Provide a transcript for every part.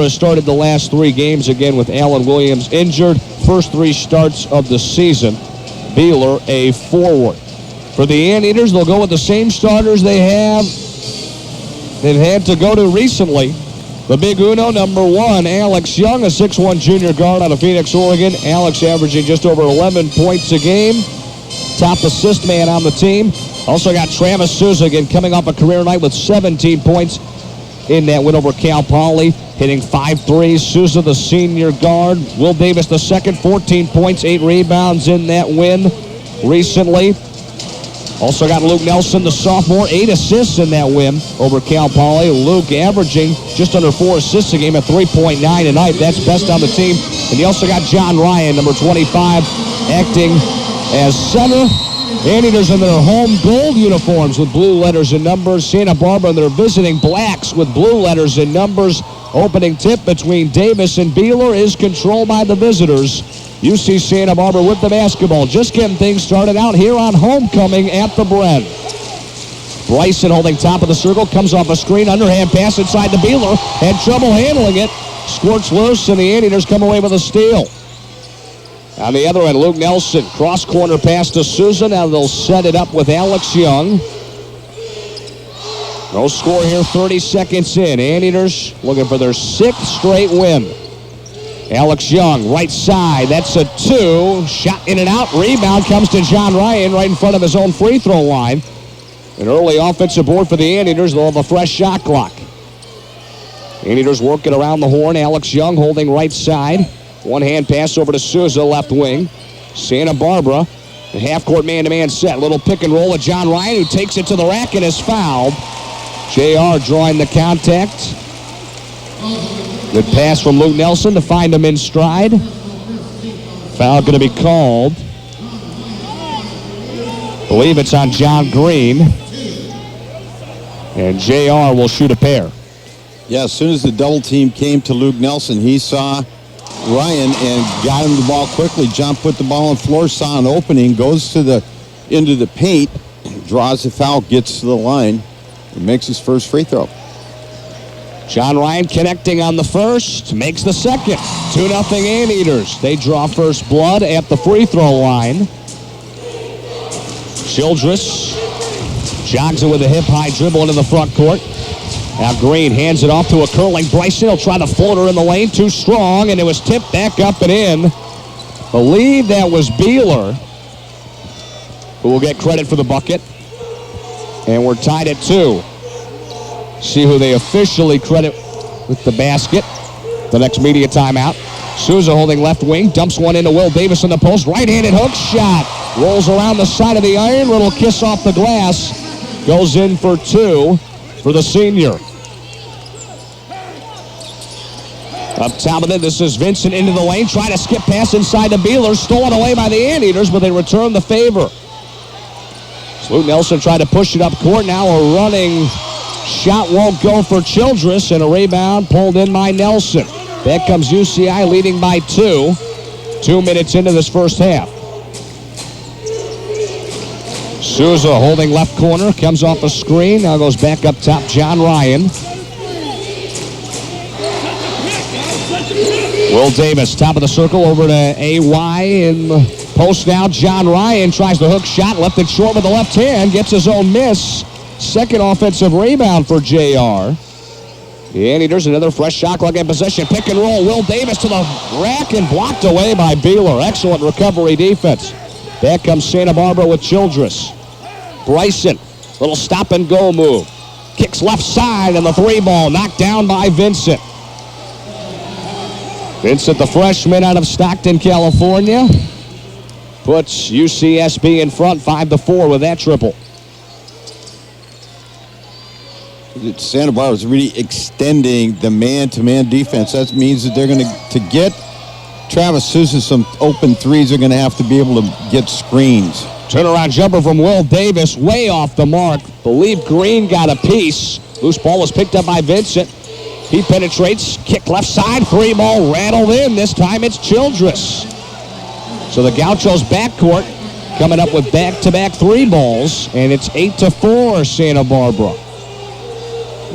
has started the last 3 games again with Alan Williams injured. First 3 starts of the season. Beeler a forward. For the Anteaters, they'll go with the same starters they've had to go to recently. The big uno, number 1, Alex Young, a 6'1 junior guard out of Phoenix, Oregon. Alex averaging just over 11 points a game. Top assist man on the team. Also got Travis Souza again coming off a career night with 17 points in that win over Cal Poly. Hitting 5 threes. Souza, the senior guard. Will Davis, the second, 14 points, 8 rebounds in that win recently. Also got Luke Nelson, the sophomore, 8 assists in that win over Cal Poly. Luke averaging just under 4 assists a game at 3.9 a night. That's best on the team. And you also got John Ryan, number 25, acting as center. Anteaters in their home gold uniforms with blue letters and numbers. Santa Barbara, they're visiting blacks with blue letters and numbers. Opening tip between Davis and Beeler is controlled by the visitors. UC Santa Barbara with the basketball. Just getting things started out here on homecoming at the Bren. Bryson holding top of the circle. Comes off a screen. Underhand pass inside to Beeler. Had trouble handling it. Squirts loose, and the Anteaters come away with a steal. On the other end, Luke Nelson. Cross-corner pass to Souza. Now they'll set it up with Alex Young. No score here, 30 seconds in. Anteaters looking for their 6th straight win. Alex Young, right side. That's a 2. Shot in and out. Rebound comes to John Ryan right in front of his own free throw line. An early offensive board for the Anteaters. They'll have a fresh shot clock. Anteaters working around the horn. Alex Young holding right side. One-hand pass over to Souza, left wing. Santa Barbara, a half-court man-to-man set. Little pick and roll with John Ryan, who takes it to the rack and is fouled. JR drawing the contact. Good pass from Luke Nelson to find him in stride. Foul going to be called. I believe it's on John Green. And JR will shoot a pair. Yeah, as soon as the double team came to Luke Nelson, he saw Ryan and got him the ball quickly. John put the ball on the floor, saw an opening, goes to into the paint, draws the foul, gets to the line, and makes his first free throw. John Ryan connecting on the first, makes the second. 2-0 Anteaters. They draw first blood at the free throw line. Childress jogs it with a hip-high dribble into the front court. Now Green hands it off to a curling Bryson. He'll try the floater in the lane. Too strong, and it was tipped back up and in. Believe that was Beeler, who will get credit for the bucket. And we're tied at 2. See who they officially credit with the basket. The next media timeout. Souza holding left wing. Dumps one into Will Davis in the post. Right-handed hook shot. Rolls around the side of the iron. Little kiss off the glass. Goes in for 2 for the senior. Up top of it, this is Vincent into the lane. Trying to skip pass inside to Beeler. Stolen away by the Anteaters, but they return the favor. So Luke Nelson tried to push it up court. Now a running shot won't go for Childress, and a rebound pulled in by Nelson. Back comes UCI leading by 2. 2 minutes into this first half. Souza holding left corner, comes off a screen, now goes back up top, John Ryan. Will Davis, top of the circle, over to AY in the post now. John Ryan tries the hook shot, left it short with the left hand, gets his own miss. Second offensive rebound for JR. The Anteaters, another fresh shot clock in possession. Pick and roll. Will Davis to the rack and blocked away by Beeler. Excellent recovery defense. Back comes Santa Barbara with Childress. Bryson, little stop and go move. Kicks left side and the 3 ball knocked down by Vincent. Vincent, the freshman out of Stockton, California, puts UCSB in front 5-4 with that triple. Santa Barbara is really extending the man-to-man defense. That means that they're going to get Travis Souza some open threes. They're going to have to be able to get screens. Turnaround jumper from Will Davis, way off the mark. Believe Green got a piece. Loose ball was picked up by Vincent. He penetrates, kick left side, 3 ball rattled in. This time it's Childress. So the Gauchos backcourt coming up with back-to-back 3 balls, and it's 8-4 Santa Barbara.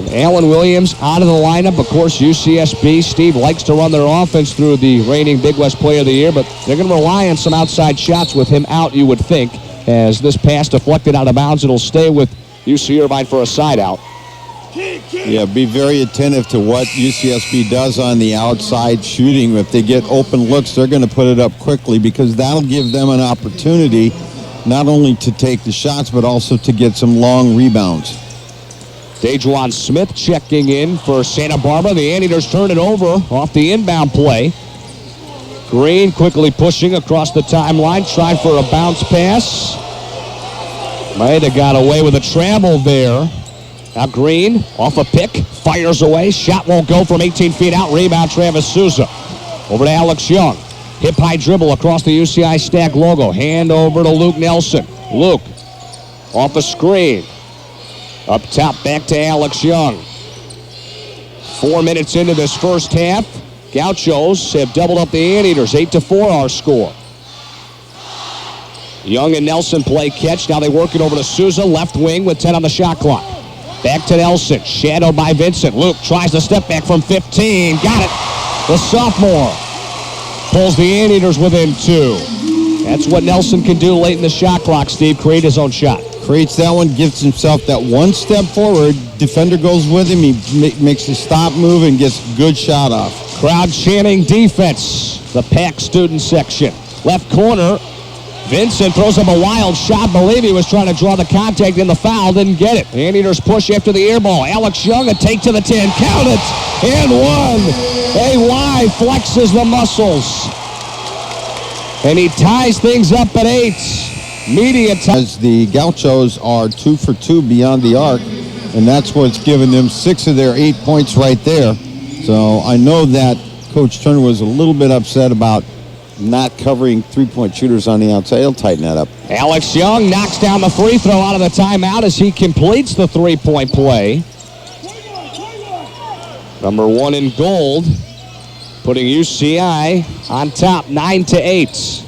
Alan Williams out of the lineup. Of course, UCSB, Steve likes to run their offense through the reigning Big West Player of the Year, but they're going to rely on some outside shots with him out, you would think. As this pass deflected out of bounds, it'll stay with UC Irvine for a side out. Yeah, be very attentive to what UCSB does on the outside shooting. If they get open looks, they're going to put it up quickly because that'll give them an opportunity not only to take the shots, but also to get some long rebounds. Dejuan Smith checking in for Santa Barbara. The Anteaters turn it over off the inbound play. Green quickly pushing across the timeline, trying for a bounce pass. Might have got away with a travel there. Now Green off a pick, fires away. Shot won't go from 18 feet out. Rebound Travis Souza. Over to Alex Young. Hip high dribble across the UCI Stack logo. Hand over to Luke Nelson. Luke off a screen. Up top, back to Alex Young. 4 minutes into this first half. Gauchos have doubled up the Anteaters. 8-4 our score. Young and Nelson play catch. Now they work it over to Souza, left wing with 10 on the shot clock. Back to Nelson, shadowed by Vincent. Luke tries to step back from 15. Got it. The sophomore pulls the Anteaters within 2. That's what Nelson can do late in the shot clock, Steve. Create his own shot. Creates that one, gives himself that one step forward. Defender goes with him. He makes a stop move and gets a good shot off. Crowd chanting defense. The Pack student section. Left corner. Vincent throws up a wild shot. Believe he was trying to draw the contact in the foul. Didn't get it. The Anteaters push after the air ball. Alex Young, a take to the 10. Count it. And one. AY flexes the muscles. And he ties things up at 8. Media time. As the Gauchos are 2 for 2 beyond the arc, and that's what's given them 6 of their 8 points right there. So I know that Coach Turner was a little bit upset about not covering three-point shooters on the outside. He'll tighten that up. Alex Young knocks down the free throw out of the timeout as he completes the three-point play. Number 1 in gold, putting UCI on top 9-8.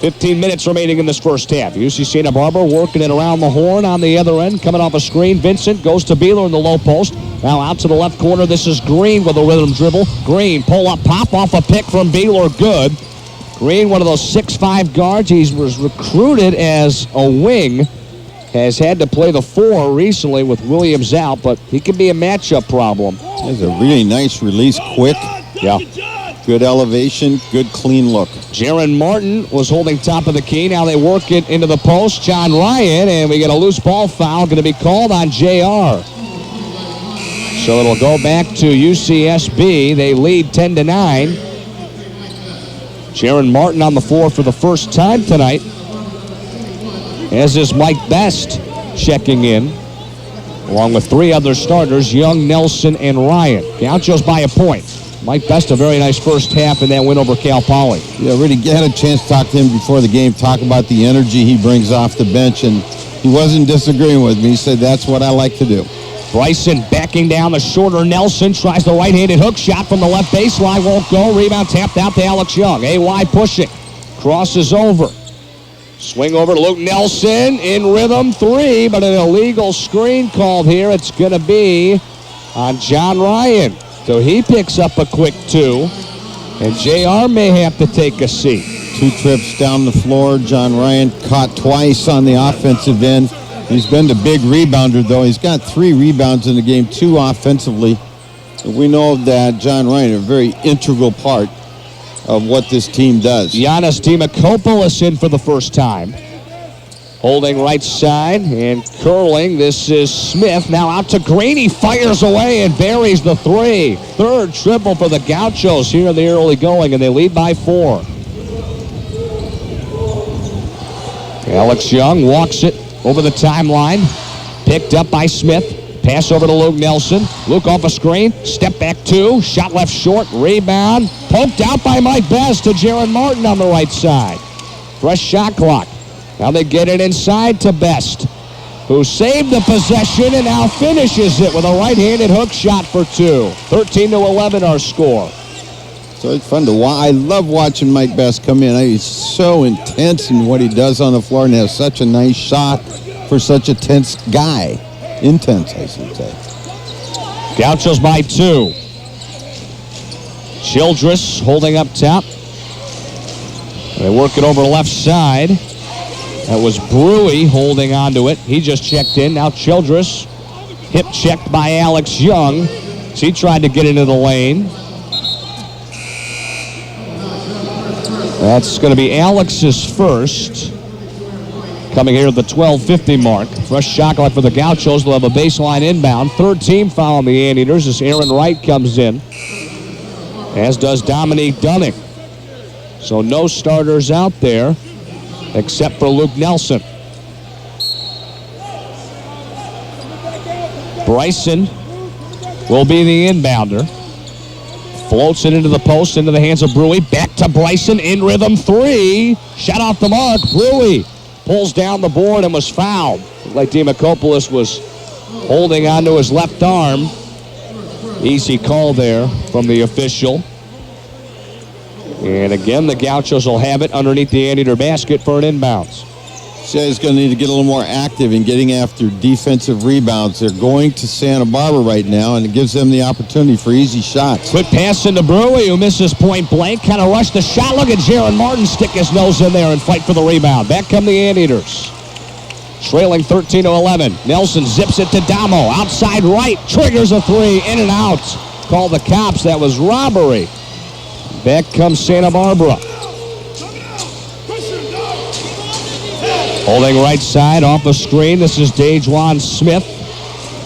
15 minutes remaining in this first half. UC Santa Barbara working it around the horn on the other end. Coming off a screen, Vincent goes to Beeler in the low post. Now out to the left corner. This is Green with a rhythm dribble. Green, pull up, pop off a pick from Beeler. Good. Green, one of those 6'5 guards. He was recruited as a wing. Has had to play the 4 recently with Williams out, but he can be a matchup problem. That's a really nice release, quick. Yeah. Good elevation, good clean look. Jaron Martin was holding top of the key. Now they work it into the post. John Ryan, and we get a loose ball foul going to be called on JR. So it'll go back to UCSB. They lead 10-9. Jaron Martin on the floor for the first time tonight. As is Mike Best checking in, along with 3 other starters, Young, Nelson, and Ryan. Gauchos by a point. Mike Best, a very nice first half in that win over Cal Poly. Yeah, really had a chance to talk to him before the game, talk about the energy he brings off the bench, and he wasn't disagreeing with me. He said, that's what I like to do. Bryson backing down the shorter Nelson, tries the right-handed hook shot from the left baseline, won't go. Rebound tapped out to Alex Young. AY pushing, crosses over. Swing over to Luke Nelson, in rhythm, 3, but an illegal screen called here. It's going to be on John Ryan. So he picks up a quick 2, and JR may have to take a seat. 2 trips down the floor. John Ryan caught twice on the offensive end. He's been the big rebounder, though. He's got 3 rebounds in the game, 2 offensively. And we know that John Ryan is a very integral part of what this team does. Giannis Demokopoulos in for the first time. Holding right side and curling. This is Smith. Now out to Green. He fires away and buries the 3. Third triple for the Gauchos here in the early going, and they lead by 4. Alex Young walks it over the timeline. Picked up by Smith. Pass over to Luke Nelson. Luke off a screen. Step back 2. Shot left short. Rebound. Poked out by Mike Best to Jaron Martin on the right side. Fresh shot clock. Now they get it inside to Best, who saved the possession and now finishes it with a right-handed hook shot for 2. 13-11 our score. So it's fun to watch. I love watching Mike Best come in. He's so intense in what he does on the floor and has such a nice shot for such a tense guy. Intense, I should say. Gauchos by 2. Childress holding up top. They work it over left side. That was Brewy holding onto it. He just checked in. Now Childress. Hip checked by Alex Young. He tried to get into the lane. That's going to be Alex's first. Coming here at the 12:50 mark. Fresh shot clock for the Gauchos. They'll have a baseline inbound. Third team foul on the Anteaters as Aaron Wright comes in. As does Dominique Dunning. So no starters out there except for Luke Nelson. Bryson will be the inbounder. Floats it into the post, into the hands of Brewy. Back to Bryson, in rhythm 3. Shot off the mark. Brewy pulls down the board and was fouled. Looked like Demakopoulos was holding onto his left arm. Easy call there from the official. And again, the Gauchos will have it underneath the Anteater basket for an inbounds. Shay's going to need to get a little more active in getting after defensive rebounds. They're going to Santa Barbara right now, and it gives them the opportunity for easy shots. Quick pass into Brewy, who misses point blank. Kind of rushed the shot. Look at Jaron Martin stick his nose in there and fight for the rebound. Back come the Anteaters. Trailing 13-11. Nelson zips it to Damo. Outside right. Triggers a 3. In and out. Call the cops. That was robbery. Back comes Santa Barbara. Holding right side off the screen. This is Dejuan Smith.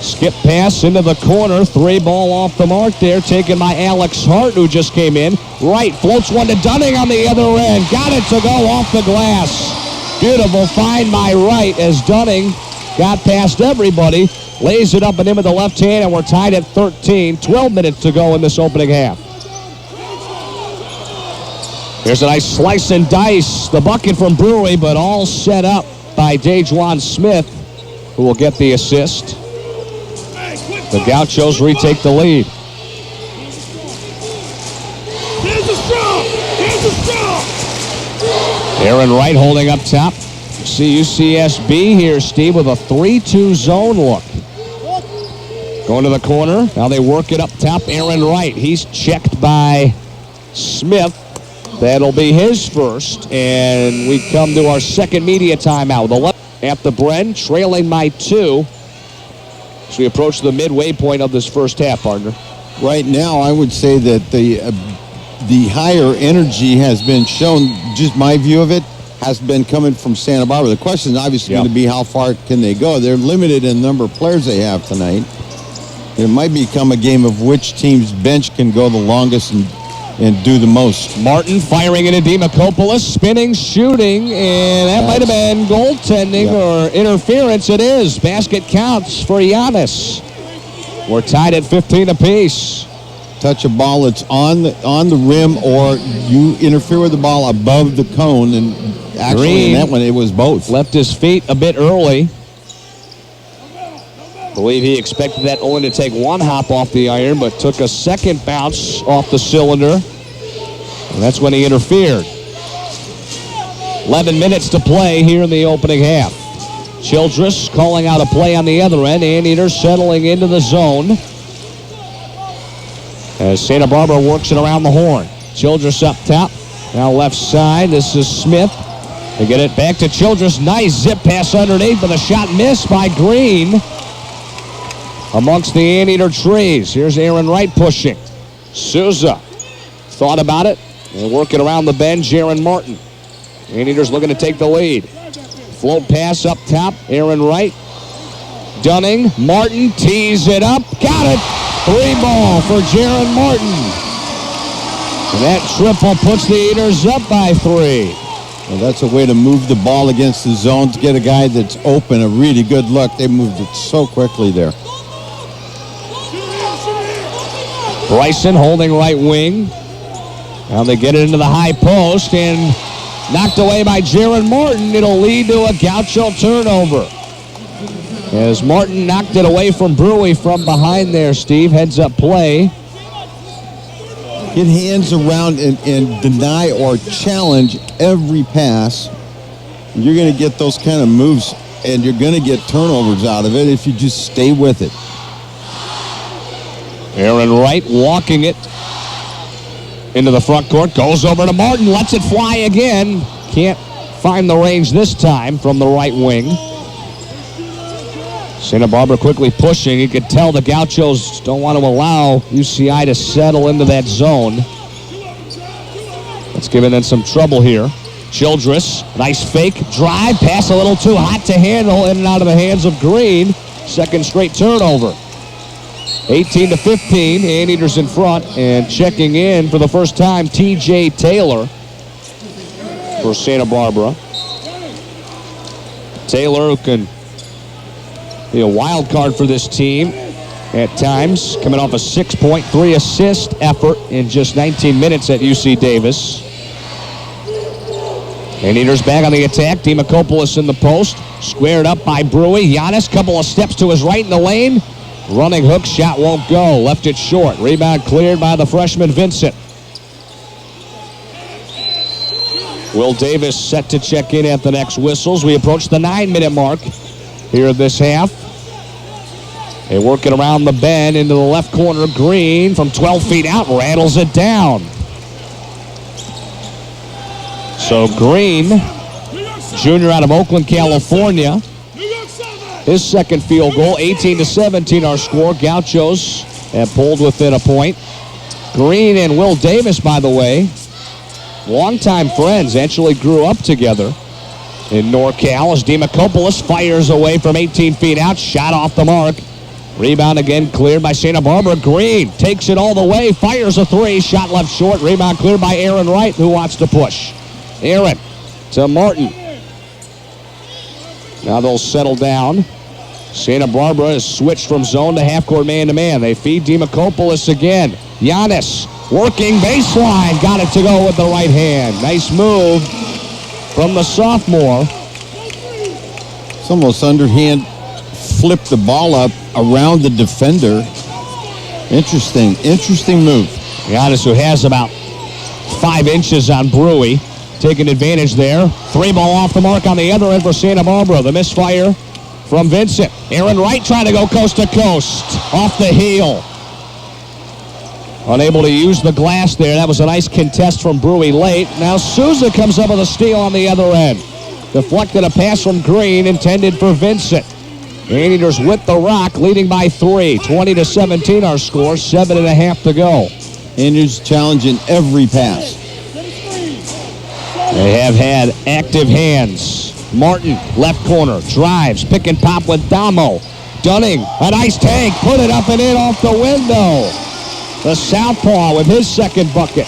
Skip pass into the corner. 3 ball off the mark there. Taken by Alex Hart, who just came in. Wright floats one to Dunning on the other end. Got it to go off the glass. Beautiful find by Wright as Dunning got past everybody. Lays it up and in with the left hand, and we're tied at 13. 12 minutes to go in this opening half. There's a nice slice and dice. The bucket from Brewy, but all set up by Dejuan Smith, who will get the assist. The Gauchos retake the lead. Aaron Wright holding up top. See UCSB here, Steve, with a 3-2 zone look. Going to the corner. Now they work it up top. Aaron Wright. He's checked by Smith. That'll be his first, and we come to our second media timeout. 11 at the Bren, trailing by 2 as we approach the midway point of this first half, partner. Right now, I would say that the higher energy has been shown, just my view of it, has been coming from Santa Barbara. The question is obviously going to be how far can they go. They're limited in the number of players they have tonight. It might become a game of which team's bench can go the longest and do the most. Martin firing into Demakopoulos, spinning, shooting, and that might have been goaltending or interference. It is. Basket counts for Giannis. We're tied at 15 apiece. Touch a ball that's on the rim, or you interfere with the ball above the cone, and actually Green in that one it was both. Left his feet a bit early. I believe he expected that only to take one hop off the iron, but took a second bounce off the cylinder. And that's when he interfered. 11 minutes to play here in the opening half. Childress calling out a play on the other end. Anteaters settling into the zone as Santa Barbara works it around the horn. Childress up top. Now left side. This is Smith. They get it back to Childress. Nice zip pass underneath, but a shot missed by Green amongst the Anteater trees. Here's Aaron Wright pushing. Souza thought about it. They work it around the bend. Jaron Martin. Anteaters looking to take the lead. Float pass up top. Aaron Wright. Dunning. Martin tees it up. Got it. 3 ball for Jaron Martin. And that triple puts the Eaters up by 3. Well, that's a way to move the ball against the zone to get a guy that's open. A really good look. They moved it so quickly there. Bryson holding right wing. Now they get it into the high post and knocked away by Jaron Martin. It'll lead to a Gaucho turnover. As Martin knocked it away from Brewy from behind there, Steve. Heads up play. Get hands around and deny or challenge every pass. You're going to get those kind of moves, and you're going to get turnovers out of it if you just stay with it. Aaron Wright walking it into the front court. Goes over to Martin. Lets it fly again. Can't find the range this time from the right wing. Santa Barbara quickly pushing. You could tell the Gauchos don't want to allow UCI to settle into that zone. That's giving them some trouble here. Childress, nice fake drive. Pass a little too hot to handle. In and out of the hands of Green. Second straight turnover. 18-15. Anteaters in front. And checking in for the first time, TJ Taylor for Santa Barbara. Taylor, who can be a wild card for this team at times, coming off a 6.3 assist effort in just 19 minutes at UC Davis. Anteaters back on the attack. Demakopoulos in the post. Squared up by Brewy. Giannis, couple of steps to his right in the lane. Running hook shot won't go. Left it short. Rebound cleared by the freshman Vincent. Will Davis set to check in at the next whistles. We approach the 9-minute mark here this half. They work it around the bend into the left corner. Green from 12 feet out rattles it down. So Green, junior out of Oakland, California. His second field goal, 18-17 our score. Gauchos have pulled within a point. Green and Will Davis, by the way, longtime friends, actually grew up together in NorCal as Demakopoulos fires away from 18 feet out. Shot off the mark. Rebound again cleared by Santa Barbara. Green takes it all the way, fires a three. Shot left short. Rebound cleared by Aaron Wright, who wants to push. Aaron to Martin. Now they'll settle down. Santa Barbara has switched from zone to half-court man-to-man. They feed Demakopoulos again. Giannis working baseline. Got it to go with the right hand. Nice move from the sophomore. It's almost underhand. Flipped the ball up around the defender. Interesting move. Giannis, who has about 5 inches on Brewy, taking advantage there. Three ball off the mark on the other end for Santa Barbara. The misfire from Vincent. Aaron Wright trying to go coast to coast. Off the heel. Unable to use the glass there. That was a nice contest from Brewy late. Now Souza comes up with a steal on the other end. Deflected a pass from Green intended for Vincent. Anteaters with the rock, leading by 3. 20-17 our score. 7.5 to go. Anteaters challenging every pass. They have had active hands. Martin, left corner, drives, pick and pop with Damo. Dunning, a nice take, put it up and in off the window. The southpaw with his second bucket.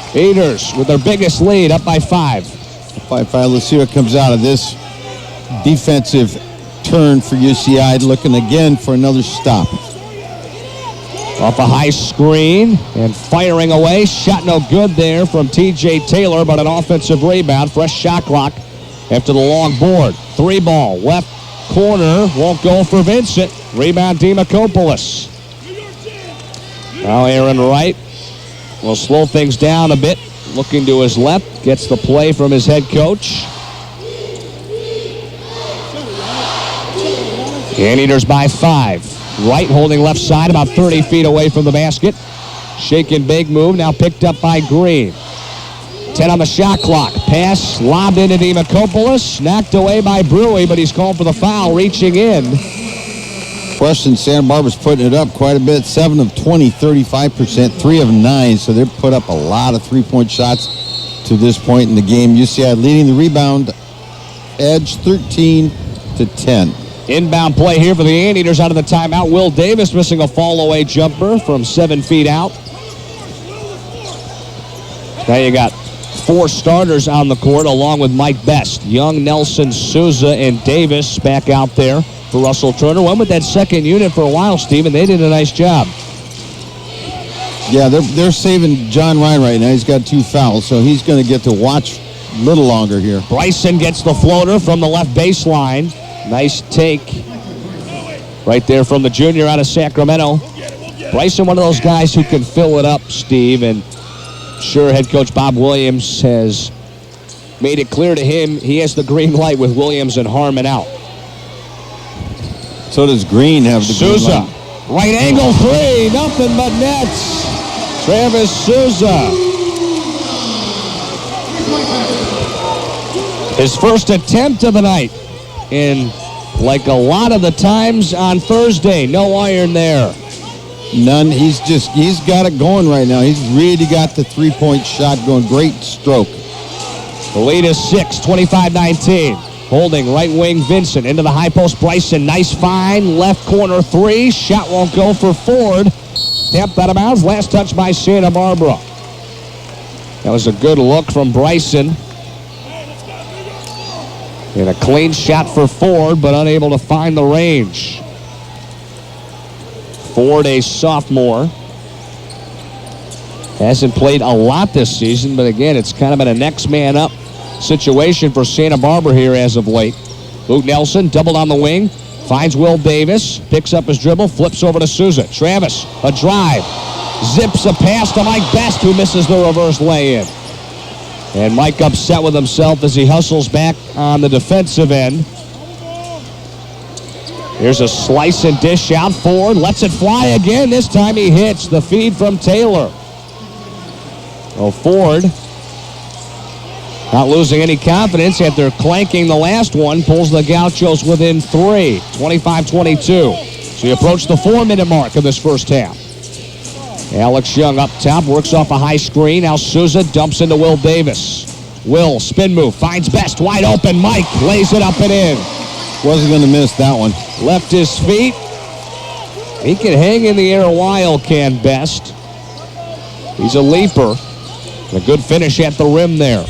Anteaters with their biggest lead, up by 5. By 5. Let's see what comes out of this defensive turn for UCI, looking again for another stop. Off a high screen and firing away. Shot no good there from TJ Taylor, but an offensive rebound. Fresh shot clock after the long board. 3 ball, left corner, won't go for Vincent. Rebound Demakopoulos. Now Aaron Wright will slow things down a bit. Looking to his left, gets the play from his head coach. Anteaters by 5. Wright holding left side about 30 feet away from the basket. Shake and bake move now picked up by Green. 10 on the shot clock. Pass lobbed into Demakopoulos. Knocked away by Brewy, but he's called for the foul reaching in. Question, Santa Barbara's putting it up quite a bit. 7 of 20, 35%. 3 of 9, so they've put up a lot of three-point shots to this point in the game. UCI leading the rebound edge 13-10. Inbound play here for the Anteaters out of the timeout. Will Davis missing a fall-away jumper from 7 feet out. Now you got 4 starters on the court along with Mike Best. Young, Nelson, Souza, and Davis back out there for Russell Turner. Went with that second unit for a while, Steve, and they did a nice job. Yeah, they're saving John Ryan right now. He's got 2 fouls, so he's going to get to watch a little longer here. Bryson gets the floater from the left baseline. Nice take right there from the junior out of Sacramento. Bryson, one of those guys who can fill it up, Steve, and sure head coach Bob Williams has made it clear to him he has the green light with Williams and Harmon out. So does Green have the green Souza light. Right angle three, nothing but nets. Travis Souza. His first attempt of the night. And like a lot of the times on Thursday, no iron there. None. He's got it going right now. He's really got the three-point shot going. Great stroke. The lead is 6, 25-19. Holding right wing Vincent into the high post. Bryson, nice find. Left corner three. Shot won't go for Ford. Tapped out of bounds. Last touch by Santa Barbara. That was a good look from Bryson. And a clean shot for Ford, but unable to find the range. Ford, a sophomore. Hasn't played a lot this season, but again, it's kind of been a next man up situation for Santa Barbara here as of late. Luke Nelson doubled on the wing. Finds Will Davis. Picks up his dribble. Flips over to Souza. Travis, a drive. Zips a pass to Mike Best, who misses the reverse lay-in. And Mike upset with himself as he hustles back on the defensive end. Here's a slice and dish out. Ford lets it fly again. This time he hits the feed from Taylor. Well, Ford not losing any confidence after clanking the last one. Pulls the Gauchos within 3, 25-22. So you approach the 4-minute mark of this first half. Alex Young up top, works off a high screen. Now Souza dumps into Will Davis. Will, spin move, finds Best, wide open. Mike lays it up and in. Wasn't going to miss that one. Left his feet. He can hang in the air a while, can Best. He's a leaper. A good finish at the rim there.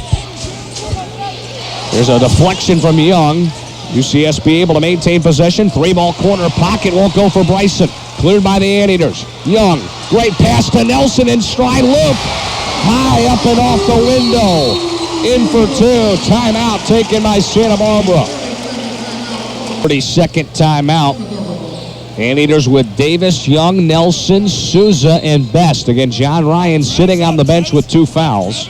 There's a deflection from Young. UCSB able to maintain possession. 3-ball corner pocket won't go for Bryson. Cleared by the Anteaters. Young, great pass to Nelson in stride loop. High up and off the window. In for 2. Timeout taken by Santa Barbara. 32nd timeout. Anteaters with Davis, Young, Nelson, Souza, and Best. Again, John Ryan sitting on the bench with 2 fouls.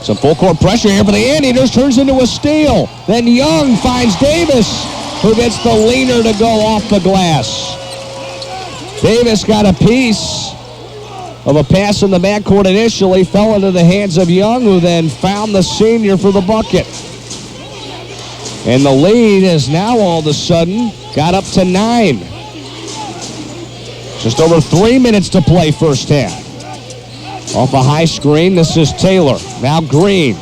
Some full court pressure here for the Anteaters. Turns into a steal. Then Young finds Davis, who gets the leaner to go off the glass. Davis got a piece of a pass in the backcourt initially, fell into the hands of Young, who then found the senior for the bucket. And the lead is now all of a sudden got up to 9. Just over 3 minutes to play first half. Off a high screen, this is Taylor. Now Green.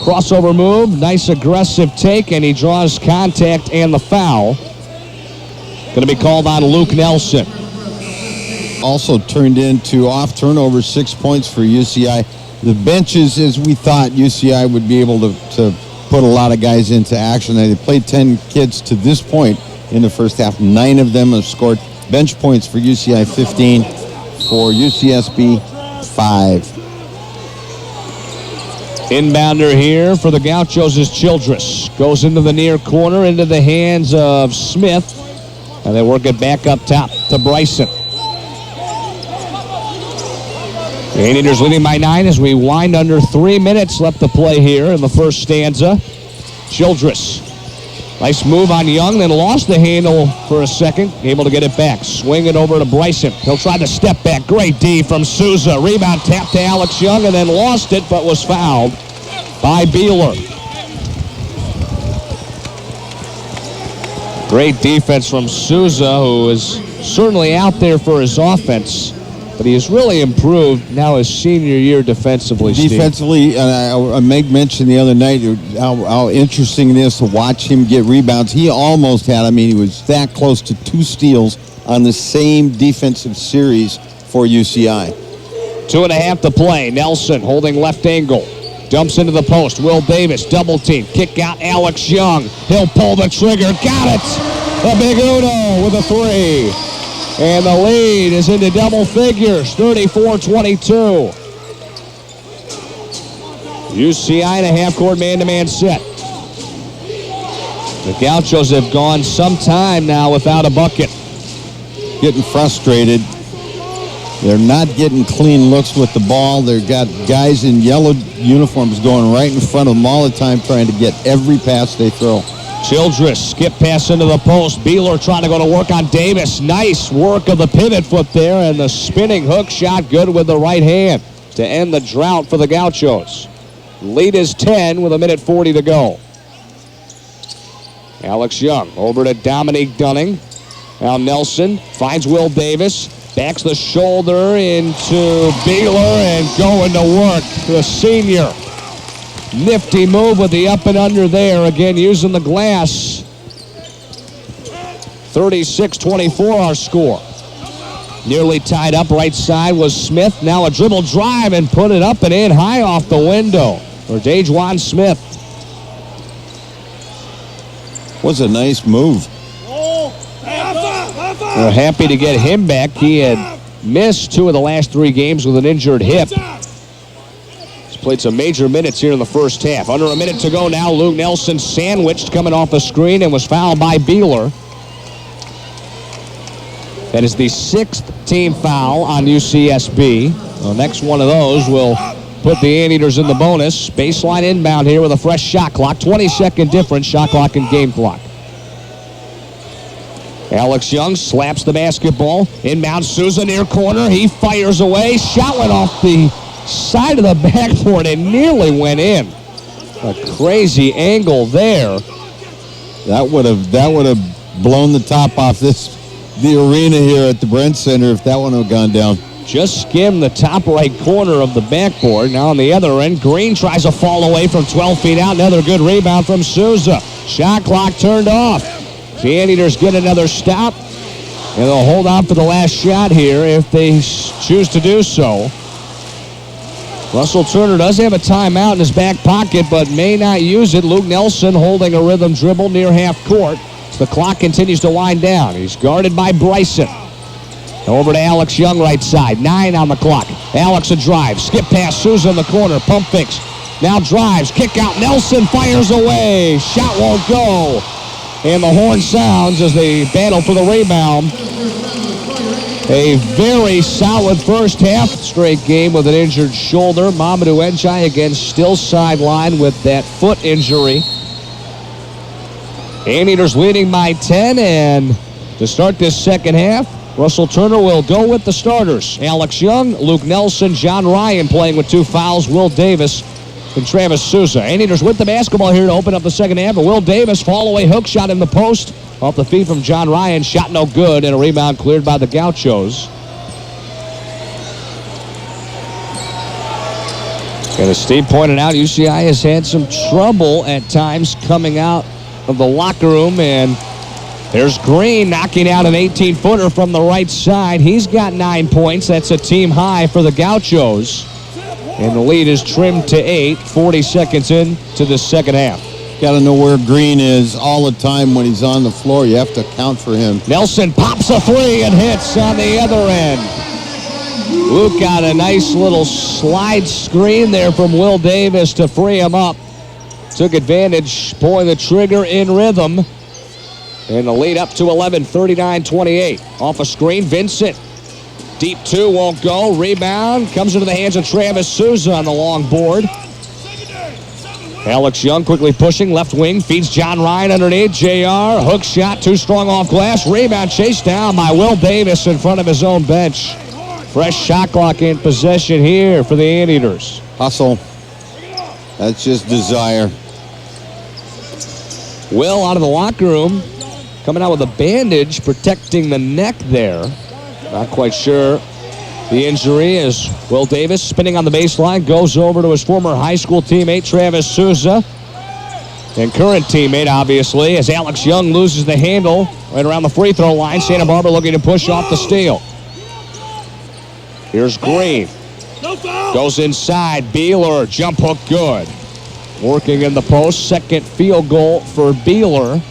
Crossover move, nice aggressive take, and he draws contact and the foul. Going to be called on Luke Nelson. Also turned into off turnovers, 6 points for UCI. The benches, as we thought UCI would be able to put a lot of guys into action. They played 10 kids to this point in the first half. 9 of them have scored. Bench points for UCI 15, for UCSB 5. Inbounder here for the Gauchos is Childress. Goes into the near corner, into the hands of Smith. And they work it back up top to Bryson. The Anteaters leading by 9 as we wind under 3 minutes left to play here in the first stanza. Childress. Nice move on Young, then lost the handle for a second. Able to get it back. Swing it over to Bryson. He'll try to step back. Great D from Souza. Rebound tap to Alex Young and then lost it, but was fouled by Beeler. Great defense from Souza, who is certainly out there for his offense. But he has really improved now his senior year defensively, Steve. Defensively, and Meg mentioned the other night how interesting it is to watch him get rebounds. He almost had, he was that close to 2 steals on the same defensive series for UCI. 2.5 to play. Nelson holding left angle. Dumps into the post. Will Davis, double team. Kick out Alex Young. He'll pull the trigger. Got it! The Big Uno with a 3. And the lead is into double figures, 34-22. UCI in a half-court man-to-man set. The Gauchos have gone some time now without a bucket. Getting frustrated. They're not getting clean looks with the ball. They've got guys in yellow uniforms going right in front of them all the time trying to get every pass they throw. Childress, skip pass into the post. Beeler trying to go to work on Davis. Nice work of the pivot foot there, and the spinning hook shot good with the right hand to end the drought for the Gauchos. Lead is 10 with 1:40 to go. Alex Young over to Dominique Dunning. Now Nelson finds Will Davis. Backs the shoulder into Beeler and going to work. The senior. Nifty move with the up and under there. Again, using the glass. 36-24 our score. Nearly tied up right side was Smith. Now a dribble drive and put it up and in high off the window for Dejuan Smith. Was a nice move. We're happy to get him back. He had missed 2 of the last 3 games with an injured hip. He's played some major minutes here in the first half. Under a minute to go now. Luke Nelson sandwiched coming off the screen and was fouled by Beeler. That is the 6th team foul on UCSB. The next one of those will put the Anteaters in the bonus. Baseline inbound here with a fresh shot clock. 20-second difference, shot clock and game clock. Alex Young slaps the basketball. Inbound Souza near corner. He fires away. Shot went off the side of the backboard and nearly went in. A crazy angle there. That would have blown the top off the arena here at the Brent Center if that one had gone down. Just skimmed the top right corner of the backboard. Now on the other end, Green tries to fall away from 12 feet out. Another good rebound from Souza. Shot clock turned off. The Anteaters get another stop, and they'll hold on for the last shot here if they choose to do so. Russell Turner does have a timeout in his back pocket, but may not use it. Luke Nelson holding a rhythm dribble near half court. The clock continues to wind down. He's guarded by Bryson. Over to Alex Young, right side. 9 on the clock. Alex a drive. Skip past Souza in the corner. Pump fakes. Now drives. Kick out. Nelson fires away. Shot won't go. And the horn sounds as they battle for the rebound. A very solid first half. Straight game with an injured shoulder. Mamadou Njai again still sidelined with that foot injury. Anteaters leading by 10, and to start this second half, Russell Turner will go with the starters. Alex Young, Luke Nelson, John Ryan playing with 2 fouls, Will Davis and Travis Souza. Anteaters with the basketball here to open up the second half, but Will Davis, fall-away hook shot in the post. Off the feed from John Ryan, shot no good, and a rebound cleared by the Gauchos. And as Steve pointed out, UCI has had some trouble at times coming out of the locker room, and there's Green knocking out an 18-footer from the right side. He's got 9 points. That's a team high for the Gauchos. And the lead is trimmed to 8, 40 seconds into the second half. Got to know where Green is all the time when he's on the floor. You have to account for him. Nelson pops a 3 and hits on the other end. Luke got a nice little slide screen there from Will Davis to free him up. Took advantage, pulling the trigger in rhythm. And the lead up to 11, 39-28. Off a screen, Vincent. Deep 2 won't go. Rebound comes into the hands of Travis Souza on the long board. Alex Young quickly pushing, left wing, feeds John Ryan underneath. JR, hook shot, too strong off glass. Rebound chased down by Will Davis in front of his own bench. Fresh shot clock in possession here for the Anteaters. Hustle. That's just desire. Will out of the locker room, coming out with a bandage protecting the neck there. Not quite sure the injury is Will Davis spinning on the baseline, goes over to his former high school teammate Travis Souza. And current teammate, obviously, as Alex Young loses the handle right around the free throw line. Santa Barbara looking to push off the steal. Here's Green. Goes inside. Beeler, jump hook good. Working in the post. Second field goal for Beeler.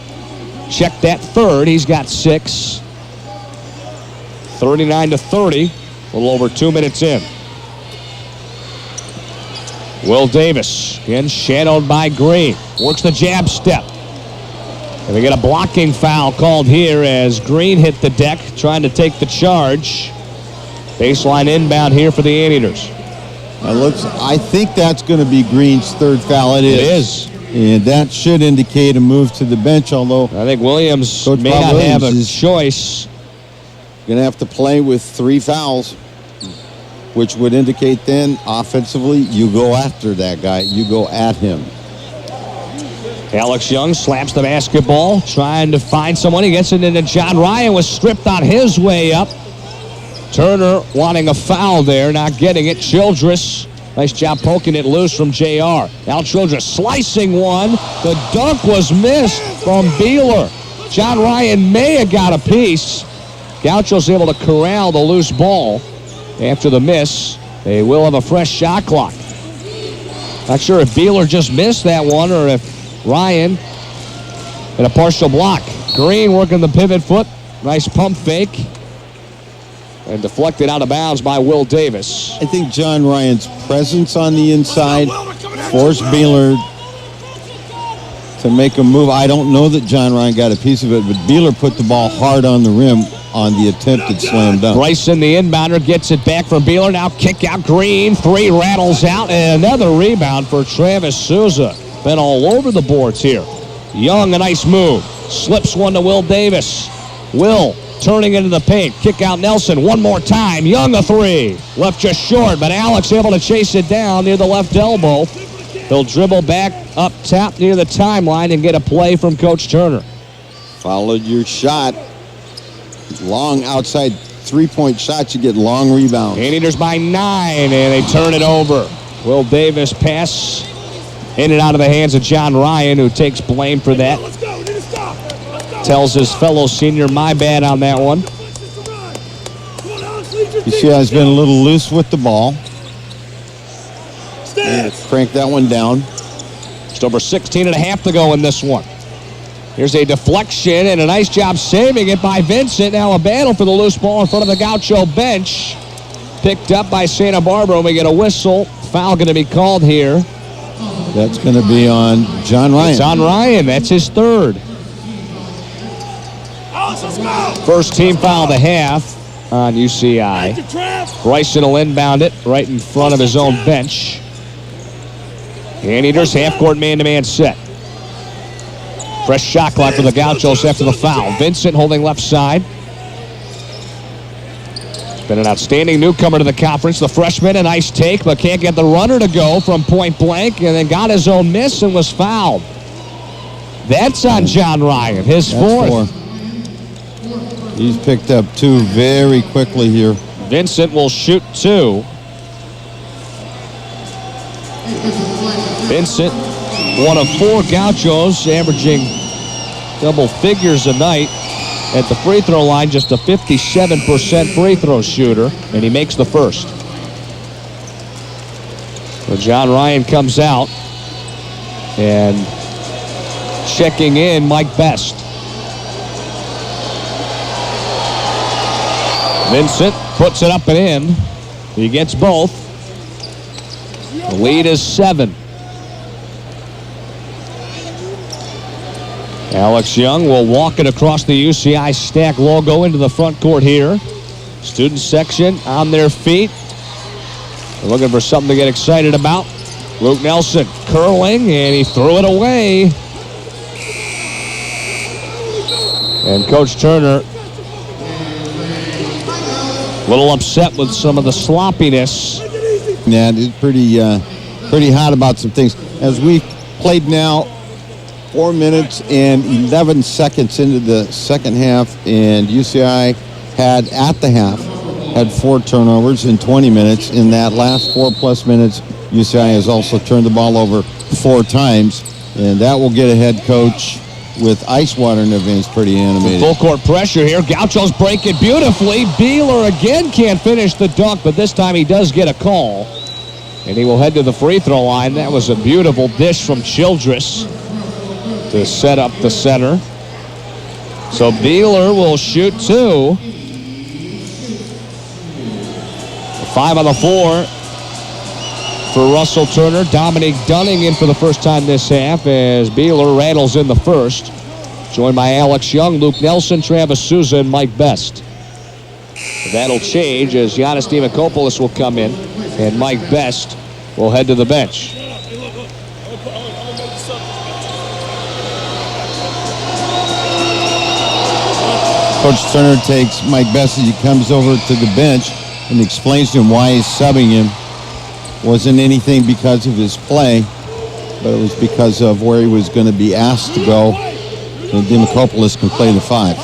Check that third. He's got 6. 39-30. A little over 2 minutes in. Will Davis, again shadowed by Green. Works the jab step. And we get a blocking foul called here as Green hit the deck, trying to take the charge. Baseline inbound here for the Anteaters. I think that's going to be Green's third foul. It is. And that should indicate a move to the bench, although I think Williams Coach may Bob not Williams have a is choice. going to have to play with 3 fouls, which would indicate then offensively you go after that guy. You go at him. Alex Young slaps the basketball, trying to find someone. He gets it into John Ryan, was stripped on his way up. Turner wanting a foul there, not getting it. Childress, nice job poking it loose from JR. Now Childress slicing one. The dunk was missed from Beeler. John Ryan may have got a piece. Gaucho's able to corral the loose ball after the miss. They will have a fresh shot clock. Not sure if Beeler just missed that one or if Ryan had a partial block. Green working the pivot foot. Nice pump fake. And deflected out of bounds by Will Davis. I think John Ryan's presence on the inside forced Beeler to make a move. I don't know that John Ryan got a piece of it, but Beeler put the ball hard on the rim on the attempted slam dunk. Bryson, the inbounder, gets it back from Beeler. Now kick out Green. 3 rattles out. And another rebound for Travis Souza. Been all over the boards here. Young, a nice move. Slips one to Will Davis. Will turning into the paint. Kick out Nelson one more time. Young, a 3. Left just short, but Alex able to chase it down near the left elbow. He'll dribble back up top near the timeline and get a play from Coach Turner. Followed your shot. Long outside three-point shots, you get long rebounds. Anteaters by 9, and they turn it over. Will Davis pass in and out of the hands of John Ryan, who takes blame for that. Tells his fellow senior, my bad on that one. You see, has been a little loose with the ball. Crank that one down. Just over 16 and a half to go in this one. Here's a deflection and a nice job saving it by Vincent. Now a battle for the loose ball in front of the Gaucho bench. Picked up by Santa Barbara. We get a whistle. Foul going to be called here. That's going to be on John Ryan. It's on Ryan. That's his 3rd. First team foul of the half on UCI. Bryson will inbound it right in front of his own bench. Anteaters half-court man-to-man set. Fresh shot clock for the Gauchos after the foul. Vincent holding left side. Been an outstanding newcomer to the conference. The freshman, a nice take, but can't get the runner to go from point blank, and then got his own miss and was fouled. That's on John Ryan, his 4th. He's picked up 2 very quickly here. Vincent will shoot 2. Vincent, one of 4 Gauchos, averaging double figures a night at the free throw line, just a 57% free throw shooter, and he makes the first. So John Ryan comes out, and checking in, Mike Best. Vincent puts it up and in. He gets both. The lead is 7. Alex Young will walk it across the UCI Stack logo into the front court here. Student section on their feet. They're looking for something to get excited about. Luke Nelson curling, and he threw it away. And Coach Turner a little upset with some of the sloppiness. Yeah, it's pretty hot about some things. As we played now 4 minutes and 11 seconds into the second half, and UCI had, at the half, had 4 turnovers in 20 minutes. In that last 4+ minutes, UCI has also turned the ball over 4 times, and that will get a head coach with ice water in their veins pretty animated. Full court pressure here. Gauchos break it beautifully. Beeler again can't finish the dunk, but this time he does get a call. And he will head to the free throw line. That was a beautiful dish from Childress to set up the center. So Beeler will shoot 2. 5 on the floor for Russell Turner. Dominique Dunning in for the first time this half as Beeler rattles in the first. Joined by Alex Young, Luke Nelson, Travis Souza, and Mike Best. That'll change as Giannis Dimakopoulos will come in and Mike Best will head to the bench. Coach Turner takes Mike Bessage. He comes over to the bench and explains to him why he's subbing him. Wasn't anything because of his play, but it was because of where he was going to be asked to go. And Demokopoulos can play the 5.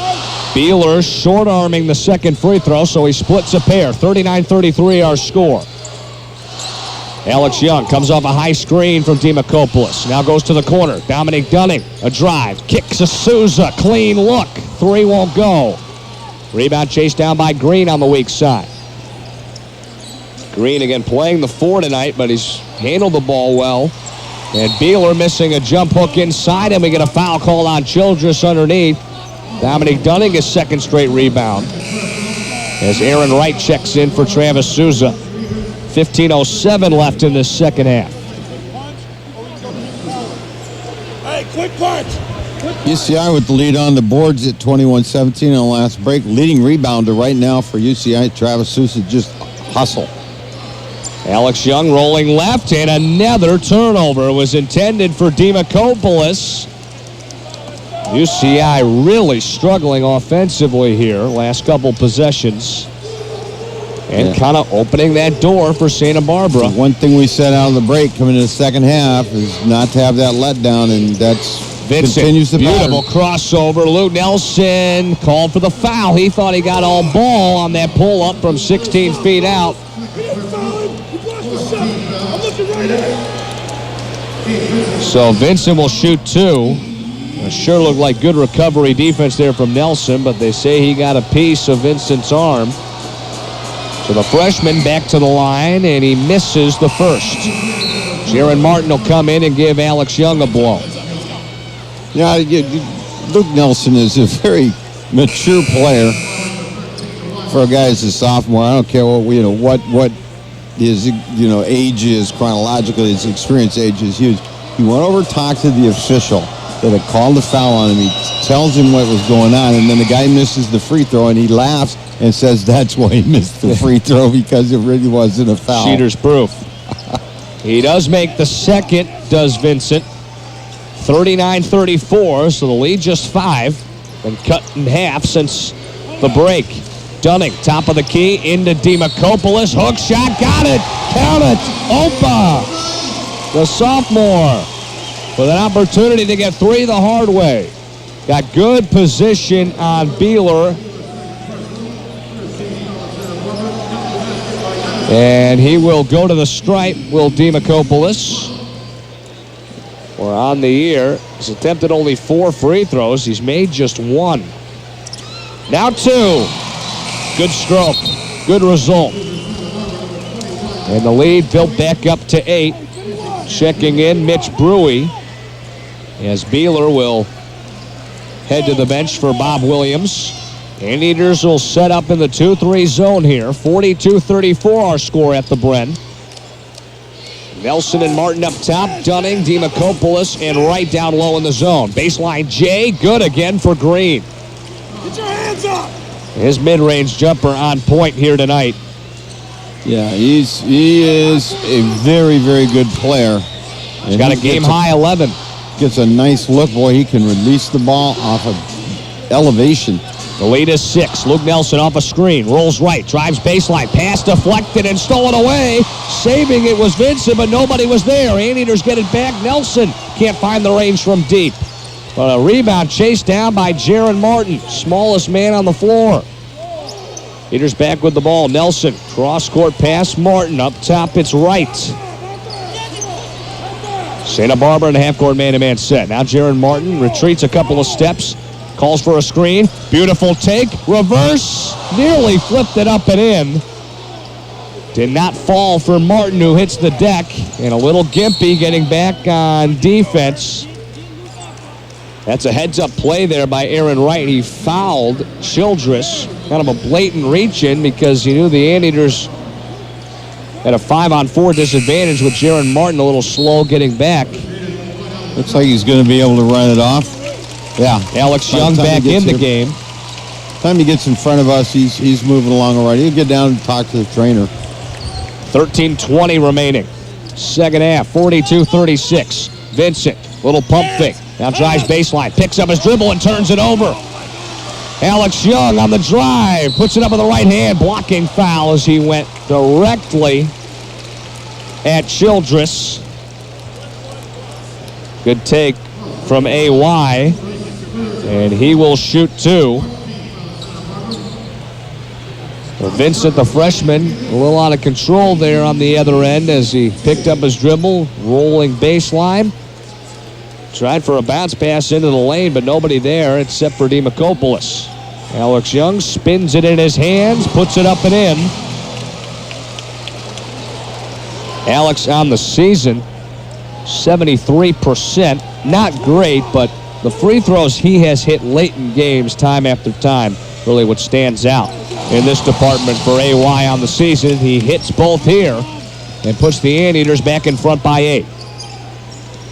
Beeler short-arming the second free throw, so he splits a pair. 39-33 our score. Alex Young comes off a high screen from Demokopoulos. Now goes to the corner. Dominic Dunning, a drive. Kicks to Souza. Clean look. 3 won't go. Rebound chased down by Green on the weak side. Green again playing the 4 tonight, but he's handled the ball well. And Beeler missing a jump hook inside him. We get a foul call on Childress underneath. Dominic Dunning, his second straight rebound. As Aaron Wright checks in for Travis Souza. 15:07 left in this second half. Hey, quick punch. UCI with the lead on the boards at 21-17 on the last break. Leading rebounder right now for UCI, Travis Souza, just hustle. Alex Young rolling left, and another turnover was intended for Demokopoulos. UCI really struggling offensively here last couple possessions. And kind of opening that door for Santa Barbara. One thing we said out of the break coming into the second half is not to have that letdown, and that's Vincent, continues the beautiful pattern. crossover. Luke Nelson called for the foul. He thought he got all ball on that pull-up from 16 feet out. So Vincent will shoot 2. It sure looked like good recovery defense there from Nelson, but they say he got a piece of Vincent's arm. So the freshman back to the line, and he misses the first. Jaron Martin will come in and give Alex Young a blow. Yeah, Luke Nelson is a very mature player for a guy as a sophomore. I don't care what his age is chronologically, his experience age is huge. He went over and talked to the official that had called the foul on him. He tells him what was going on, and then the guy misses the free throw, and he laughs and says that's why he missed the free throw, because it really wasn't a foul. Cheater's proof. He does make the second, does Vincent. 39-34, so the lead just 5. Been cut in half since the break. Dunning, top of the key, into Demokopoulos. Hook shot, got it. Count it. Opa, the sophomore, with an opportunity to get 3 the hard way. Got good position on Beeler. And he will go to the stripe, will Demokopoulos. We're on the year. He's attempted only 4 free throws. He's made just 1. Now 2. Good stroke. Good result. And the lead built back up to 8. Checking in, Mitch Brewy. As Beeler will head to the bench for Bob Williams. Anteaters will set up in the 2-3 zone here. 42-34 our score at the Bren. Nelson and Martin up top. Dunning, Demokopoulos, and Wright down low in the zone. Baseline J, good again for Green. Get your hands up. His mid-range jumper on point here tonight. Yeah, he is a very, very good player. He's got a game-high 11. Gets a nice look. Boy, he can release the ball off of elevation. The lead is 6. Luke Nelson off a screen. Rolls right. Drives baseline. Pass deflected and stolen away. Saving it was Vincent, but nobody was there. Anteaters get it back. Nelson can't find the range from deep. But a rebound chased down by Jaron Martin. Smallest man on the floor. Anteaters back with the ball. Nelson. Cross-court pass. Martin. Up top, it's Wright. Santa Barbara in a half-court man-to-man set. Now Jaron Martin retreats a couple of steps. Calls for a screen. Beautiful take. Reverse. Nearly flipped it up and in. Did not fall for Martin, who hits the deck. And a little gimpy getting back on defense. That's a heads-up play there by Aaron Wright. He fouled Childress. Kind of a blatant reach-in because he knew the Anteaters had a 5-on-4 disadvantage with Jaron Martin a little slow getting back. Looks like he's going to be able to run it off. Yeah, Alex Young back in the game. Time he gets in front of us, he's moving along already. He'll get down and talk to the trainer. 13:20 remaining. Second half, 42-36. Vincent, little pump fake. Now drives baseline, picks up his dribble and turns it over. Alex Young on the drive. Puts it up with the right hand. Blocking foul as he went directly at Childress. Good take from AY. And he will shoot 2. Well, Vincent, the freshman, a little out of control there on the other end as he picked up his dribble, rolling baseline. Tried for a bounce pass into the lane, but nobody there except for Demakopoulos. Alex Young spins it in his hands, puts it up and in. Alex on the season, 73%. Not great, but the free throws he has hit late in games time after time, really what stands out in this department for AY on the season. He hits both here and puts the Anteaters back in front by 8.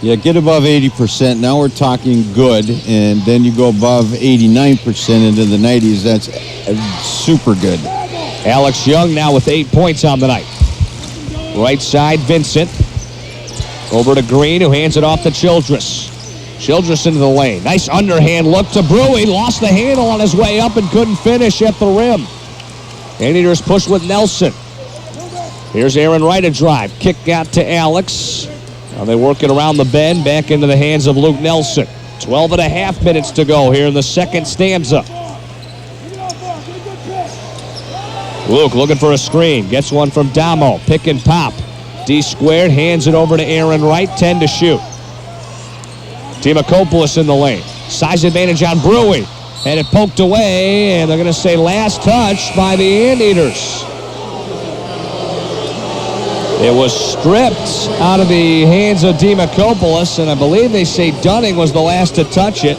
Yeah, get above 80%. Now we're talking good, and then you go above 89% into the 90s. That's super good. Alex Young now with 8 points on the night. Right side, Vincent. Over to Green, who hands it off to Childress. Childress into the lane. Nice underhand look to Brewy. Lost the handle on his way up and couldn't finish at the rim. Anteaters push with Nelson. Here's Aaron Wright a drive. Kick out to Alex. Now they work it around the bend, back into the hands of Luke Nelson. 12 and a half minutes to go here in the second stanza. Luke looking for a screen. Gets one from Damo. Pick and pop. D squared, hands it over to Aaron Wright. 10 to shoot. Demakopoulos in the lane. Size advantage on Brewy. Had it poked away, and they're going to say last touch by the Anteaters. It was stripped out of the hands of Demakopoulos, and I believe they say Dunning was the last to touch it.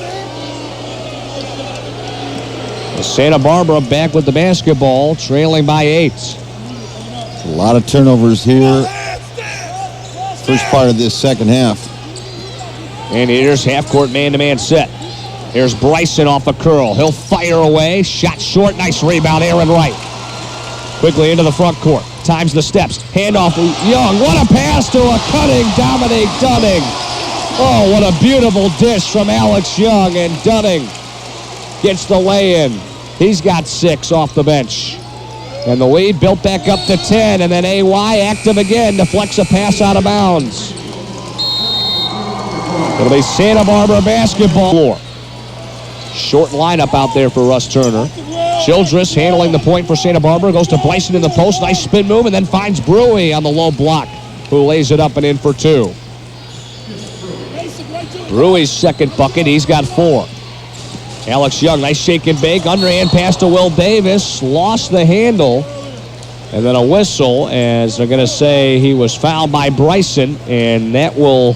Santa Barbara back with the basketball, trailing by 8. A lot of turnovers here. First part of this second half. Anteaters half-court man-to-man set. Here's Bryson off a curl. He'll fire away. Shot short. Nice rebound, Aaron Wright. Quickly into the front court. Times the steps. Handoff Young. What a pass to a cutting Dominic Dunning. Oh, what a beautiful dish from Alex Young. And Dunning gets the lay-in. He's got 6 off the bench. And the lead built back up to 10. And then AY active again to flex a pass out of bounds. It'll be Santa Barbara basketball floor. Short lineup out there for Russ Turner. Childress handling the point for Santa Barbara. Goes to Bryson in the post. Nice spin move and then finds Brewy on the low block, who lays it up and in for 2. Brewy's second bucket. He's got 4. Alex Young, nice shake and bake. Underhand pass to Will Davis. Lost the handle. And then a whistle as they're going to say he was fouled by Bryson. And that will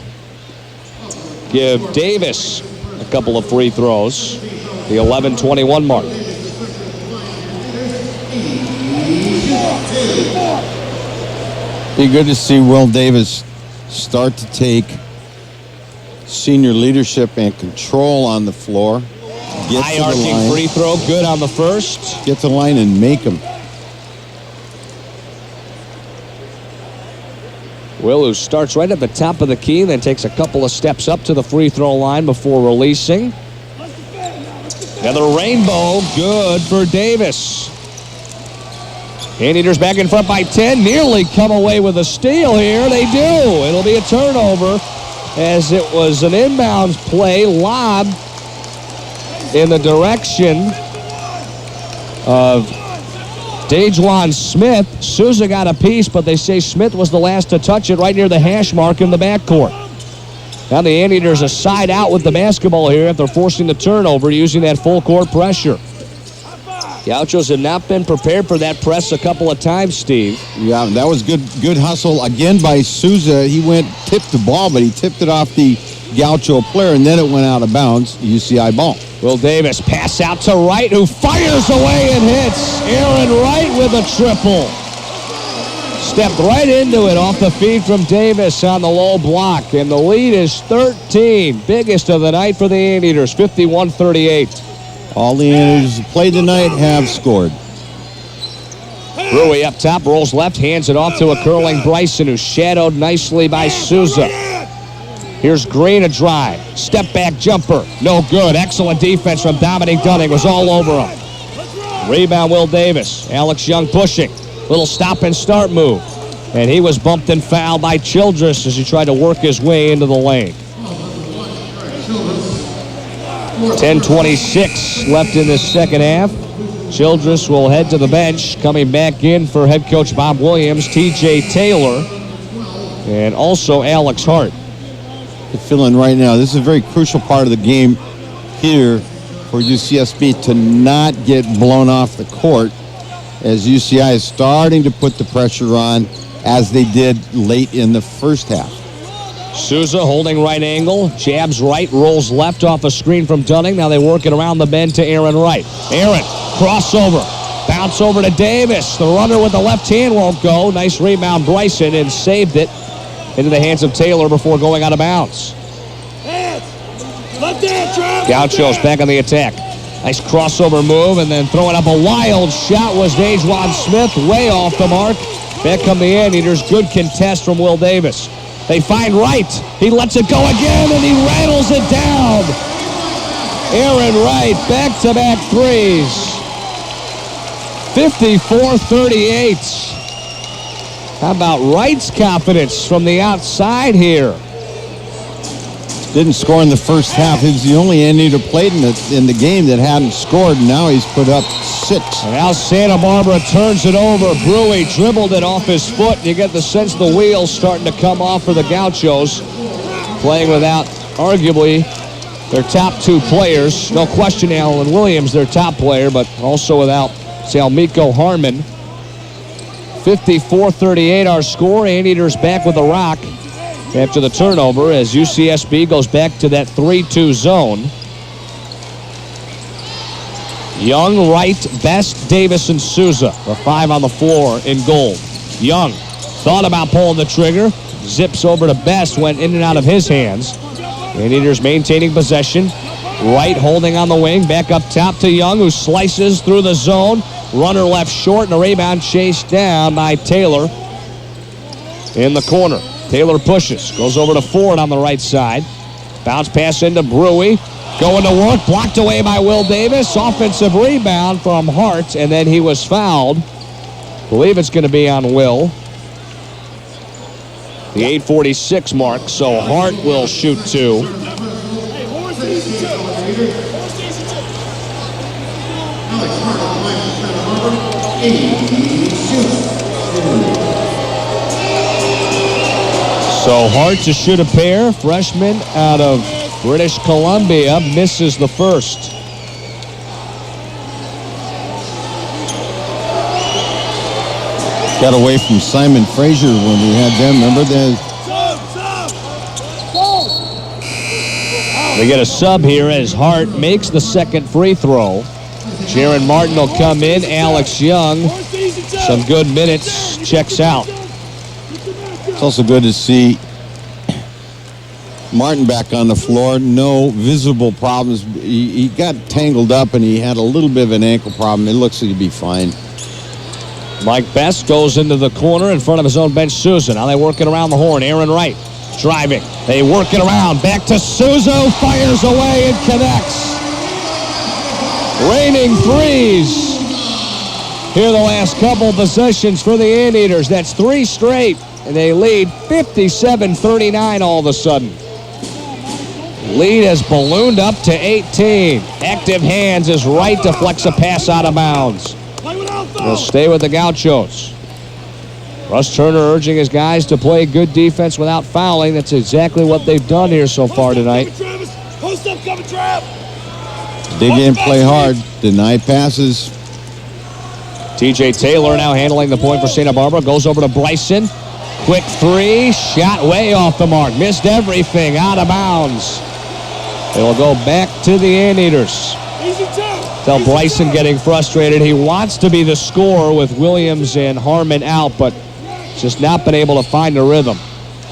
give Davis a couple of free throws. The 11-21 mark. Be good to see Will Davis start to take senior leadership and control on the floor. High arcing free throw, good on the first. Get to the line and make them. Will, who starts right at the top of the key, then takes a couple of steps up to the free throw line before releasing. Another rainbow, good for Davis. Anteaters back in front by 10, nearly come away with a steal here. They do. It'll be a turnover as it was an inbounds play lobbed in the direction of Dejuan Smith. Souza got a piece, but they say Smith was the last to touch it right near the hash mark in the backcourt. Now the Anteaters are side out with the basketball here after forcing the turnover using that full court pressure. Gauchos have not been prepared for that press a couple of times, Steve. Yeah, that was good hustle again by Souza. He tipped the ball, but he tipped it off the Gaucho player, and then it went out of bounds. UCI ball. Will Davis pass out to Wright, who fires away and hits. Aaron Wright with a triple. Stepped right into it off the feed from Davis on the low block, and the lead is 13. Biggest of the night for the Anteaters, 51-38. All the Anteaters who played tonight have scored. Brewy up top, rolls left, hands it off to a curling Bryson, who's shadowed nicely by Souza. Here's Green, a drive. Step back jumper. No good. Excellent defense from Dominic Dunning. Was all over him. Rebound, Will Davis. Alex Young pushing. Little stop and start move. And he was bumped and fouled by Childress as he tried to work his way into the lane. 10:26 left in this second half. Childress will head to the bench. Coming back in for head coach Bob Williams, T.J. Taylor, and also Alex Hart. The feeling right now, this is a very crucial part of the game here for UCSB to not get blown off the court, as UCI is starting to put the pressure on as they did late in the first half. Souza holding right angle, jabs right, rolls left off a screen from Dunning. Now they work it around the bend to Aaron Wright. Aaron, crossover, bounce over to Davis. The runner with the left hand won't go. Nice rebound, Bryson, and saved it into the hands of Taylor before going out of bounds. Gauchos back on the attack. Nice crossover move, and then throwing up a wild shot was Dajuan Smith, way off the mark. Back come the Anteaters. Good contest from Will Davis. They find Wright. He lets it go again, and he rattles it down. Aaron Wright, back-to-back threes. 54-38. How about Wright's confidence from the outside here? Didn't score in the first half. He was the only Anteater played in the game that hadn't scored. Now he's put up 6. And now Santa Barbara turns it over. Brewy dribbled it off his foot. You get the sense the wheels starting to come off for the Gauchos. Playing without, arguably, their top 2 players. No question, Alan Williams, their top player, but also without Salmiko Harmon. 54-38 our score. Anteaters back with the rock after the turnover as UCSB goes back to that 3-2 zone. Young, Wright, Best, Davis, and Souza. The 5 on the floor in gold. Young thought about pulling the trigger. Zips over to Best, went in and out of his hands. Anteaters maintaining possession. Wright holding on the wing. Back up top to Young, who slices through the zone. Runner left short, and a rebound chased down by Taylor in the corner. Taylor pushes, goes over to Ford on the right side. Bounce pass into Brewy. Going to work, blocked away by Will Davis. Offensive rebound from Hart, and then he was fouled. Believe it's going to be on Will. The 8:46 mark, so Hart will shoot 2. So Hart to shoot a pair. Freshman out of British Columbia misses the first. Got away from Simon Frazier when we had them. Remember that? We get a sub here as Hart makes the second free throw. Jaron Martin will come in. Alex Young, some good minutes, checks out. It's also good to see Martin back on the floor. No visible problems. He got tangled up and he had a little bit of an ankle problem. It looks like he'll be fine. Mike Best goes into the corner in front of his own bench, Souza. Now they work it around the horn. Aaron Wright driving. They work it around. Back to Souza. Fires away and connects. Raining threes. Here the last couple possessions for the Anteaters. That's 3 straight. And they lead 57-39 all of a sudden. Lead has ballooned up to 18. Active hands as Wright deflects a pass out of bounds. They'll stay with the Gauchos. Russ Turner urging his guys to play good defense without fouling. That's exactly what they've done here so far tonight. Post up, coming, Trav. Dig in, play hard, deny passes. T.J. Taylor now handling the point for Santa Barbara. Goes over to Bryson. Quick 3. Shot way off the mark. Missed everything. Out of bounds. It'll go back to the Anteaters. Tell Bryson getting frustrated. He wants to be the scorer with Williams and Harmon out, but just not been able to find the rhythm.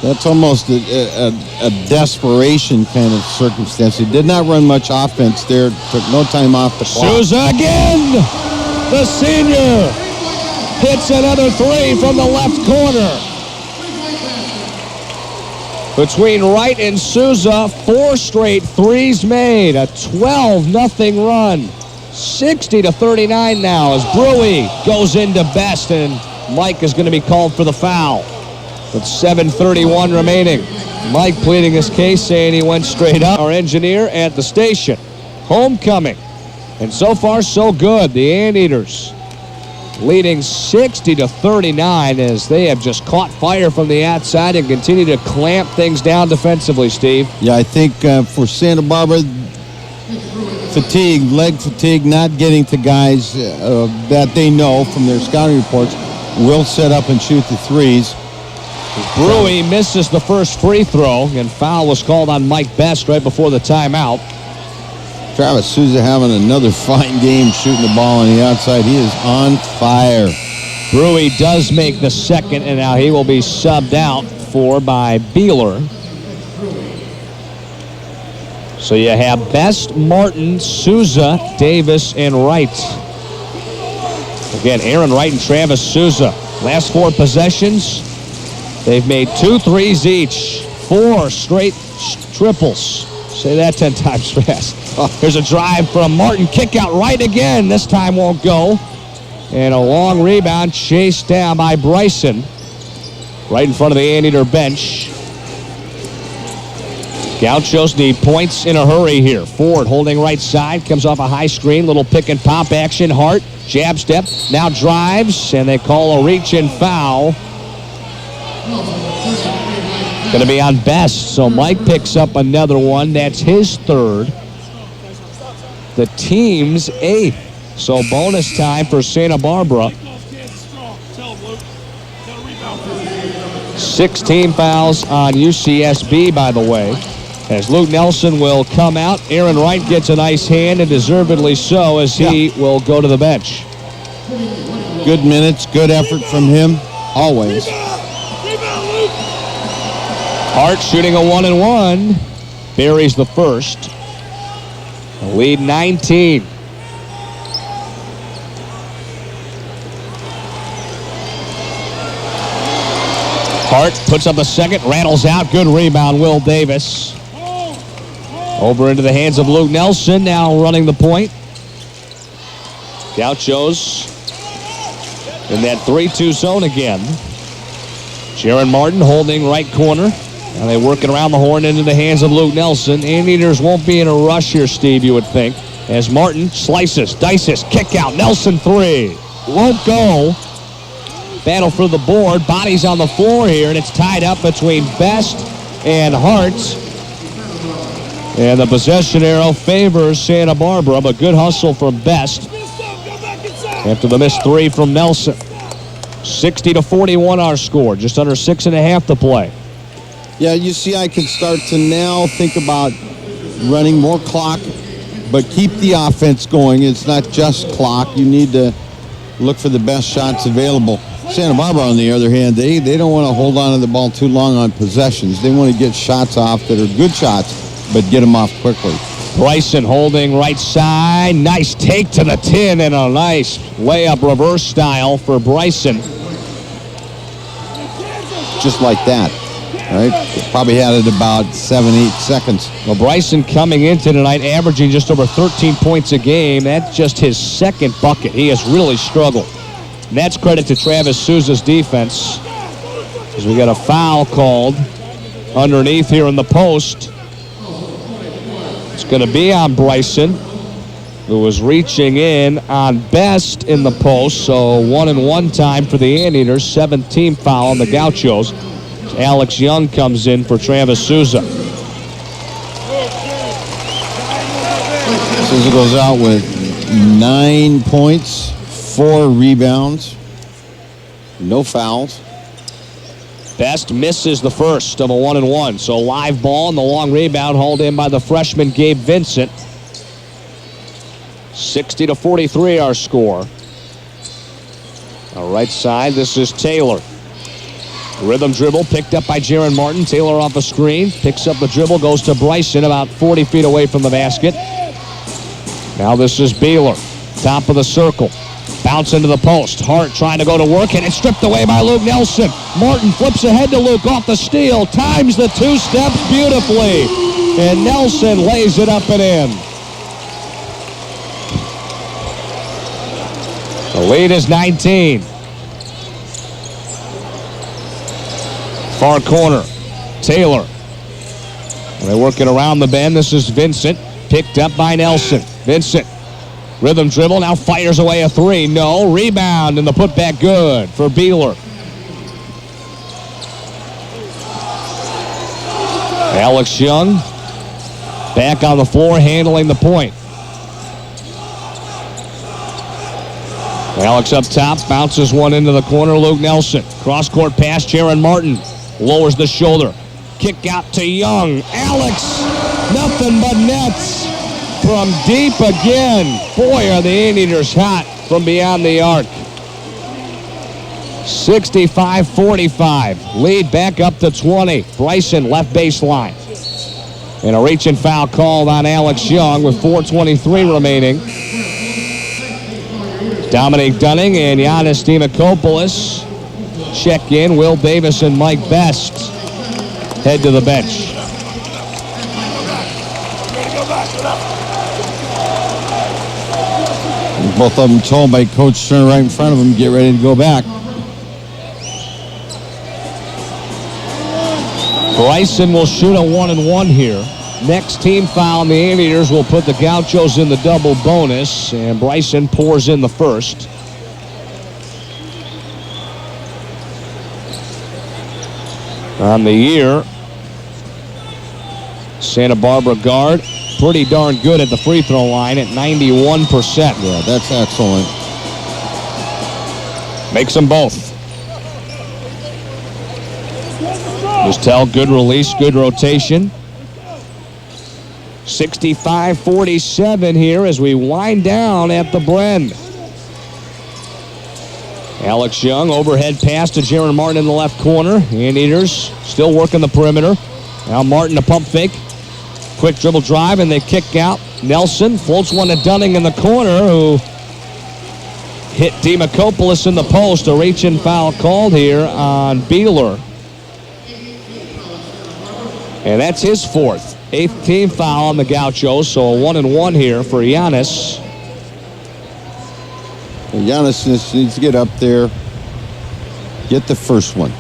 That's almost a desperation kind of circumstance. He did not run much offense there. Took no time off the clock. Souza again! The senior hits another 3 from the left corner. between Wright and Souza. 4 straight threes made. A 12-0 run. 60-39 now as Brewy goes into Best, and Mike is going to be called for the foul with 7:31 remaining. Mike pleading his case, saying he went straight up. Our engineer at the station. Homecoming. And so far, so good. The Anteaters leading 60-39 as they have just caught fire from the outside and continue to clamp things down defensively, Steve. Yeah, I think for Santa Barbara, leg fatigue, not getting to guys that they know from their scouting reports will set up and shoot the threes. Brewy misses the first free throw, and foul was called on Mike Best right before the timeout. Travis Souza having another fine game shooting the ball on the outside. He is on fire. Brewy does make the second, and now he will be subbed out by Beeler. So you have Best, Martin, Souza, Davis, and Wright. Again, Aaron Wright and Travis Souza. Last 4 possessions, they've made 2 threes each. 4 straight triples. Say that 10 times fast. Here's a drive from Martin. Kick out right again. This time won't go. And a long rebound chased down by Bryson. Right in front of the Anteater bench. Gauchos need points in a hurry here. Ford holding right side. Comes off a high screen. Little pick and pop action. Hart, jab step. Now drives. And they call a reach and foul. Going to be on Best. So Mike picks up another one. That's his 3rd. The team's 8th. So bonus time for Santa Barbara. 16 fouls on UCSB, by the way. As Luke Nelson will come out, Aaron Wright gets a nice hand, and deservedly so, as he will go to the bench. Good minutes, good effort from him, always. Hart shooting a 1-and-1. Buries the first. The lead 19. Hart puts up a second, rattles out. Good rebound, Will Davis. Over into the hands of Luke Nelson, now running the point. Gauchos in that 3-2 zone again. Jaron Martin holding right corner. Now they work it around the horn into the hands of Luke Nelson. Anteaters won't be in a rush here, Steve, you would think. As Martin slices, dices, kick out. Nelson 3. Won't go. Battle for the board. Bodies on the floor here, and it's tied up between Best and Hart. And the possession arrow favors Santa Barbara, but good hustle from Best after the missed 3 from Nelson. 60-41 our score. Just under 6.5 to play. Yeah, UCI can start to now think about running more clock, but keep the offense going. It's not just clock. You need to look for the best shots available. Santa Barbara, on the other hand, they don't want to hold on to the ball too long on possessions. They want to get shots off that are good shots, but get them off quickly. Bryson holding right side. Nice take to the tin and a nice layup reverse style for Bryson. Just like that. Right? Probably had it about 7-8 seconds. Well, Bryson coming into tonight averaging just over 13 points a game. That's just his 2nd bucket. He has really struggled. And that's credit to Travis Souza's defense, as we got a foul called underneath here in the post. It's going to be on Bryson, who was reaching in on Best in the post. So 1-and-1 time for the Anteaters. 17th foul on the Gauchos. Alex Young comes in for Travis Souza. Souza goes out with 9 points, 4 rebounds, no fouls. Best misses the first of a 1-and-1. So live ball and the long rebound hauled in by the freshman Gabe Vincent. 60-43 our score. On the right side, this is Taylor. Rhythm dribble picked up by Jaron Martin. Taylor off a screen. Picks up the dribble, goes to Bryson about 40 feet away from the basket. Now this is Beeler. Top of the circle. Bounce into the post. Hart trying to go to work, and it's stripped away by Luke Nelson. Martin flips ahead to Luke off the steal. Times the two steps beautifully. And Nelson lays it up and in. The lead is 19. Far corner. Taylor. They're working around the bend. This is Vincent. Picked up by Nelson. Vincent. Rhythm dribble. Now fires away a three. No. Rebound. And the putback good for Beeler. Alex Young back on the floor handling the point. Alex up top. Bounces one into the corner. Luke Nelson. Cross-court pass. Jaron Martin lowers the shoulder. Kick out to Young. Alex, nothing but nets from deep again. Boy, are the Anteaters hot from beyond the arc. 65-45. Lead back up to 20. Bryson left baseline. And a reach and foul called on Alex Young with 4:23 remaining. Dominic Dunning and Giannis Demokopoulos check in. Will Davis and Mike Best head to the bench. Both of them told by Coach Stern right in front of them, get ready to go back. Bryson will shoot a 1-and-1 here. Next team foul, and the Anteaters will put the Gauchos in the double bonus, and Bryson pours in the first. On the year, Santa Barbara guard, pretty darn good at the free throw line at 91%. Yeah, that's excellent. Makes them both. Just tell, good release, good rotation. 65-47 here as we wind down at the Bren. Alex Young, overhead pass to Jaron Martin in the left corner. Anteaters still working the perimeter. Now Martin a pump fake. Quick dribble drive, and they kick out. Nelson floats one to Dunning in the corner, who hit Demokopoulos in the post. A reach and foul called here on Beeler. And that's his fourth. 8th team foul on the Gauchos, so a 1-and-1 here for Giannis. Giannis just needs to get up there, get the first one.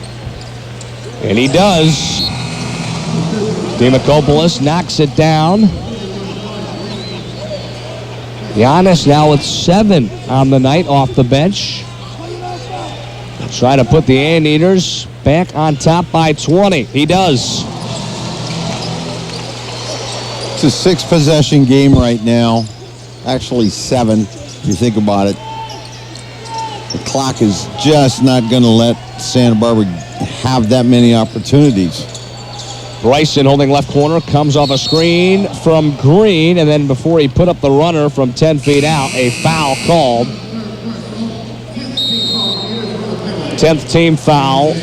And he does. Demokopoulos knocks it down. Giannis now with 7 on the night off the bench. Try to put the Anteaters back on top by 20. He does. It's a 6-possession game right now. Actually 7, if you think about it. The clock is just not going to let Santa Barbara have that many opportunities. Bryson holding left corner, comes off a screen from Green, and then before he put up the runner from 10 feet out, a foul called. 10th team foul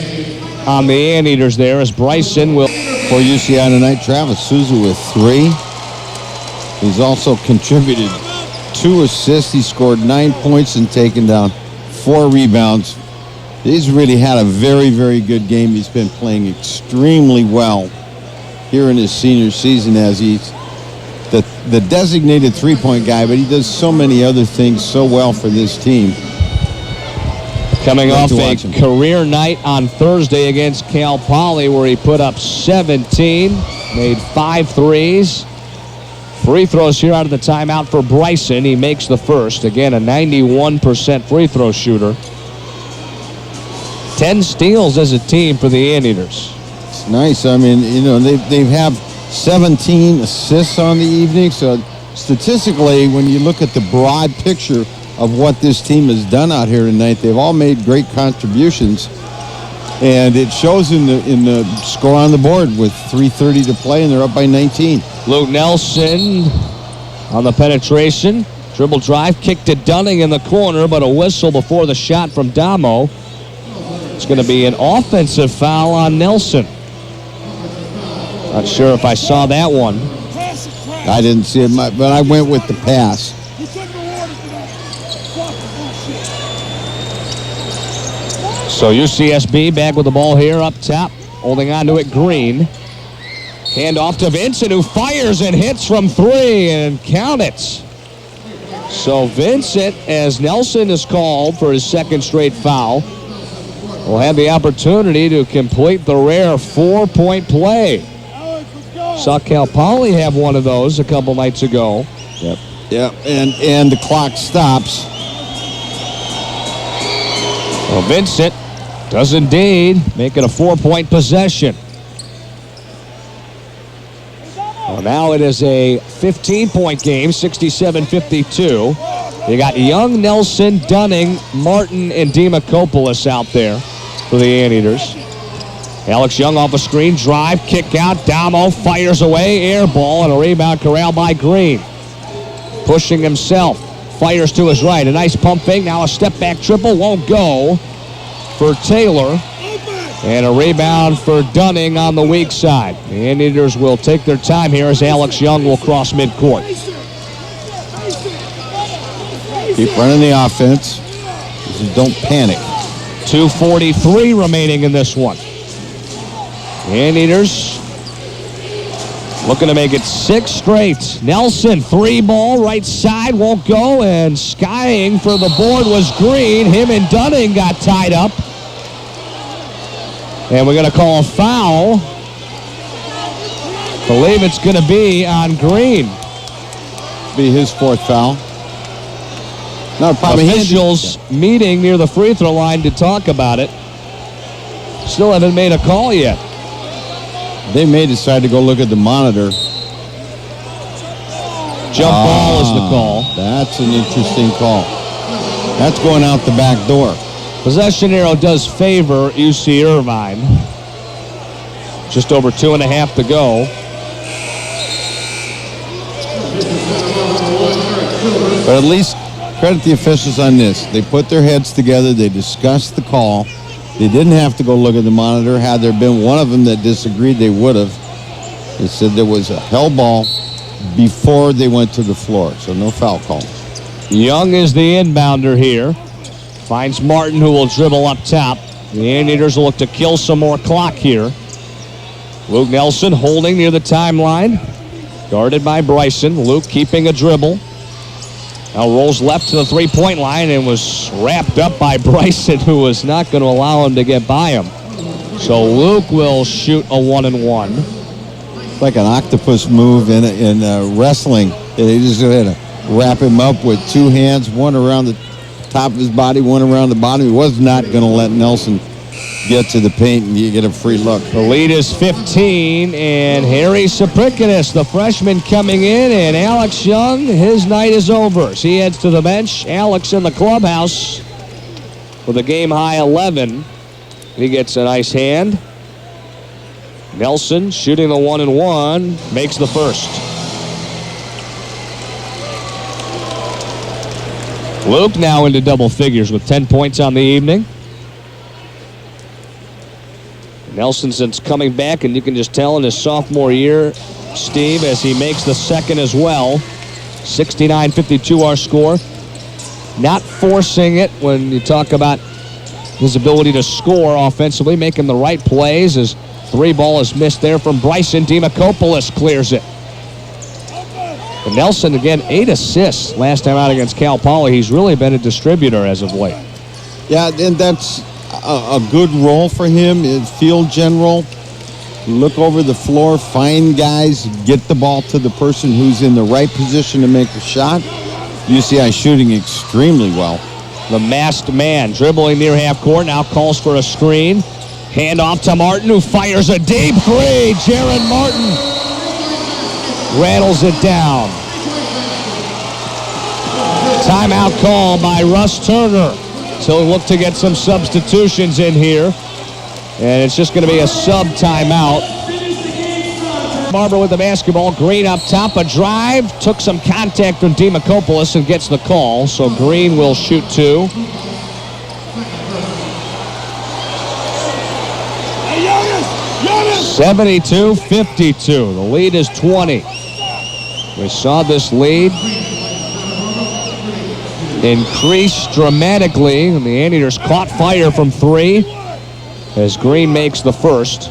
on the Anteaters there as Bryson will. For UCI tonight, Travis Souza with 3. He's also contributed 2 assists. He scored 9 points and taken down 4 rebounds. He's really had a very, very good game. He's been playing extremely well here in his senior season as he's the designated three-point guy, but he does so many other things so well for this team. Coming off a career night on Thursday against Cal Poly where he put up 17, made 5 threes. Free throws here out of the timeout for Bryson. He makes the first. Again, a 91% free throw shooter. 10 steals as a team for the Anteaters. It's nice. I mean, you know, they have 17 assists on the evening. So statistically, when you look at the broad picture of what this team has done out here tonight, they've all made great contributions. And it shows in the score on the board with 3:30 to play, and they're up by 19. Luke Nelson on the penetration. Dribble drive, kick to Dunning in the corner, but a whistle before the shot from Damo. It's going to be an offensive foul on Nelson. Not sure if I saw that one. I didn't see it, but I went with the pass. So UCSB back with the ball here up top. Holding on to it, Green. Hand off to Vincent, who fires and hits from 3, and count it. So Vincent, as Nelson is called for his second straight foul, will have the opportunity to complete the rare 4-point play. Saw Cal Poly have one of those a couple nights ago. Yep, and the clock stops. Well, Vincent does indeed make it a 4-point possession. Well, now it is a 15-point game, 67-52. You got Young, Nelson, Dunning, Martin, and Demakopoulos out there for the Anteaters. Alex Young off a screen, drive, kick out. Damo fires away, air ball, and a rebound corralled by Green. Pushing himself, fires to his right. A nice pump fake, now a step back triple, won't go for Taylor. And a rebound for Dunning on the weak side. The Anteaters will take their time here as Alex Young will cross midcourt. Keep running the offense. Don't panic. 2:43 remaining in this one. Anteaters looking to make it 6 straight. Nelson, 3-ball, right side, won't go, and skying for the board was Green. Him and Dunning got tied up. And we're going to call a foul. Believe it's going to be on Green. Be his 4th foul. No problem. Officials meeting near the free throw line to talk about it. Still haven't made a call yet. They may decide to go look at the monitor. Jump ball is the call. That's an interesting call. That's going out the back door. Possession arrow does favor UC Irvine. Just over 2.5 to go. But at least credit the officials on this. They put their heads together. They discussed the call. They didn't have to go look at the monitor. Had there been one of them that disagreed, they would have. They said there was a hell ball before they went to the floor, so no foul call. Young is the inbounder here. Finds Martin, who will dribble up top. The Anteaters will look to kill some more clock here. Luke Nelson holding near the timeline. Guarded by Bryson. Luke keeping a dribble. Now rolls left to the three-point line and was wrapped up by Bryson, who was not going to allow him to get by him. So Luke will shoot a 1-and-1. Like an octopus move in wrestling. They just had to wrap him up with 2 hands, one around the top of his body, one around the bottom. He was not going to let Nelson get to the paint and you get a free look. The lead is 15, and Harry Saprikanis, the freshman, coming in, and Alex Young, his night is over. As he heads to the bench, Alex in the clubhouse with a game-high 11. He gets a nice hand. Nelson shooting the 1-and-1, makes the first. Luke now into double figures with 10 points on the evening. Nelson, since coming back, and you can just tell in his sophomore year, Steve, as he makes the second as well. 69-52 our score. Not forcing it when you talk about his ability to score offensively, making the right plays. His 3-ball is missed there from Bryson. Demakopoulos clears it. But Nelson, again, 8 assists last time out against Cal Poly. He's really been a distributor as of late. Yeah, and that's a good role for him. Field general, look over the floor, find guys, get the ball to the person who's in the right position to make a shot. UCI shooting extremely well. The masked man dribbling near half court, now calls for a screen. Hand off to Martin, who fires a deep 3. Jaron Martin rattles it down. Timeout call by Russ Turner. So he'll look to get some substitutions in here. And it's just going to be a sub timeout. Barber with the basketball. Green up top. A drive. Took some contact from Demakopoulos and gets the call. So Green will shoot 2. Hey, Jonas! 72-52. The lead is 20. We saw this lead increased dramatically, and the Anteaters caught fire from 3 as Green makes the first.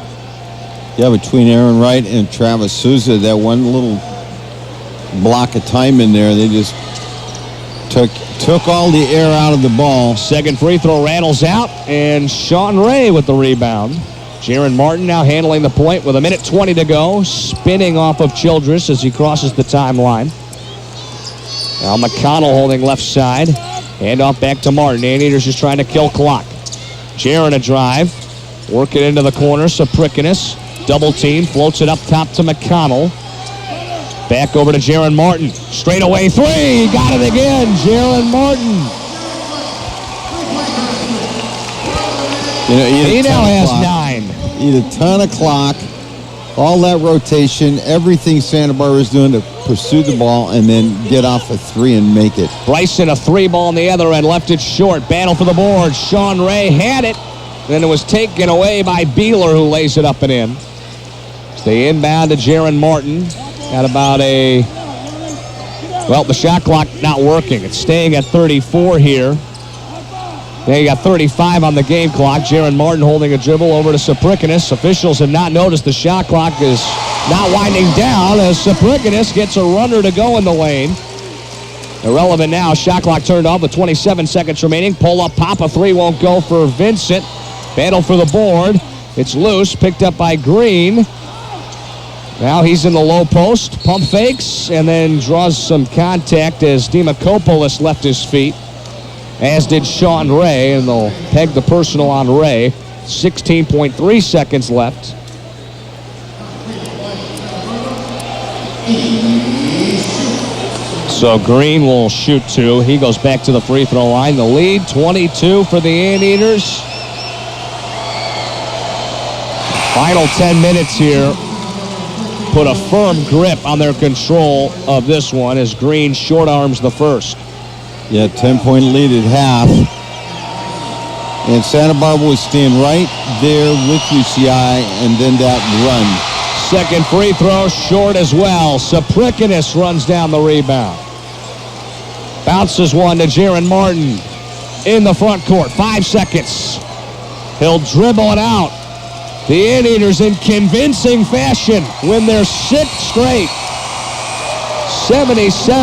Yeah, between Aaron Wright and Travis Souza, that one little block of time in there, they just took all the air out of the ball. Second free throw rattles out, and Sean Ray with the rebound. Jaron Martin now handling the point with 1:20 to go, spinning off of Childress as he crosses the timeline. Now McConnell holding left side. Handoff back to Martin. Anteaters just trying to kill clock. Jaron a drive. Work it into the corner. Saprikinis. Double team. Floats it up top to McConnell. Back over to Jaron Martin. Straight away 3. Got it again. Jaron Martin. He now has 9. Eat a ton of clock. All that rotation, everything Santa Barbara is doing to pursue the ball and then get off a 3 and make it. Bryson, a 3 ball on the other end, left it short. Battle for the board. Sean Ray had it. Then it was taken away by Beeler, who lays it up and in. They inbound to Jaron Martin at about the shot clock not working. It's staying at 34 here. They got 35 on the game clock. Jaron Martin holding a dribble over to Saprikinis. Officials have not noticed the shot clock is not winding down as Saprikinis gets a runner to go in the lane. Irrelevant now. Shot clock turned off with 27 seconds remaining. Pull up, pop a 3 won't go for Vincent. Battle for the board. It's loose, picked up by Green. Now he's in the low post. Pump fakes and then draws some contact as Demakopoulos left his feet. As did Sean Ray, and they'll peg the personal on Ray. 16.3 seconds left. So Green will shoot 2. He goes back to the free throw line. The lead, 22 for the Anteaters. Final 10 minutes here. Put a firm grip on their control of this one as Green short arms the first. Yeah, 10-point lead at half. And Santa Barbara was staying right there with UCI, and then that run. Second free throw short as well. Saprikinis runs down the rebound. Bounces one to Jaron Martin in the front court. 5 seconds. He'll dribble it out. The Anteaters in convincing fashion win their 6th straight. 77.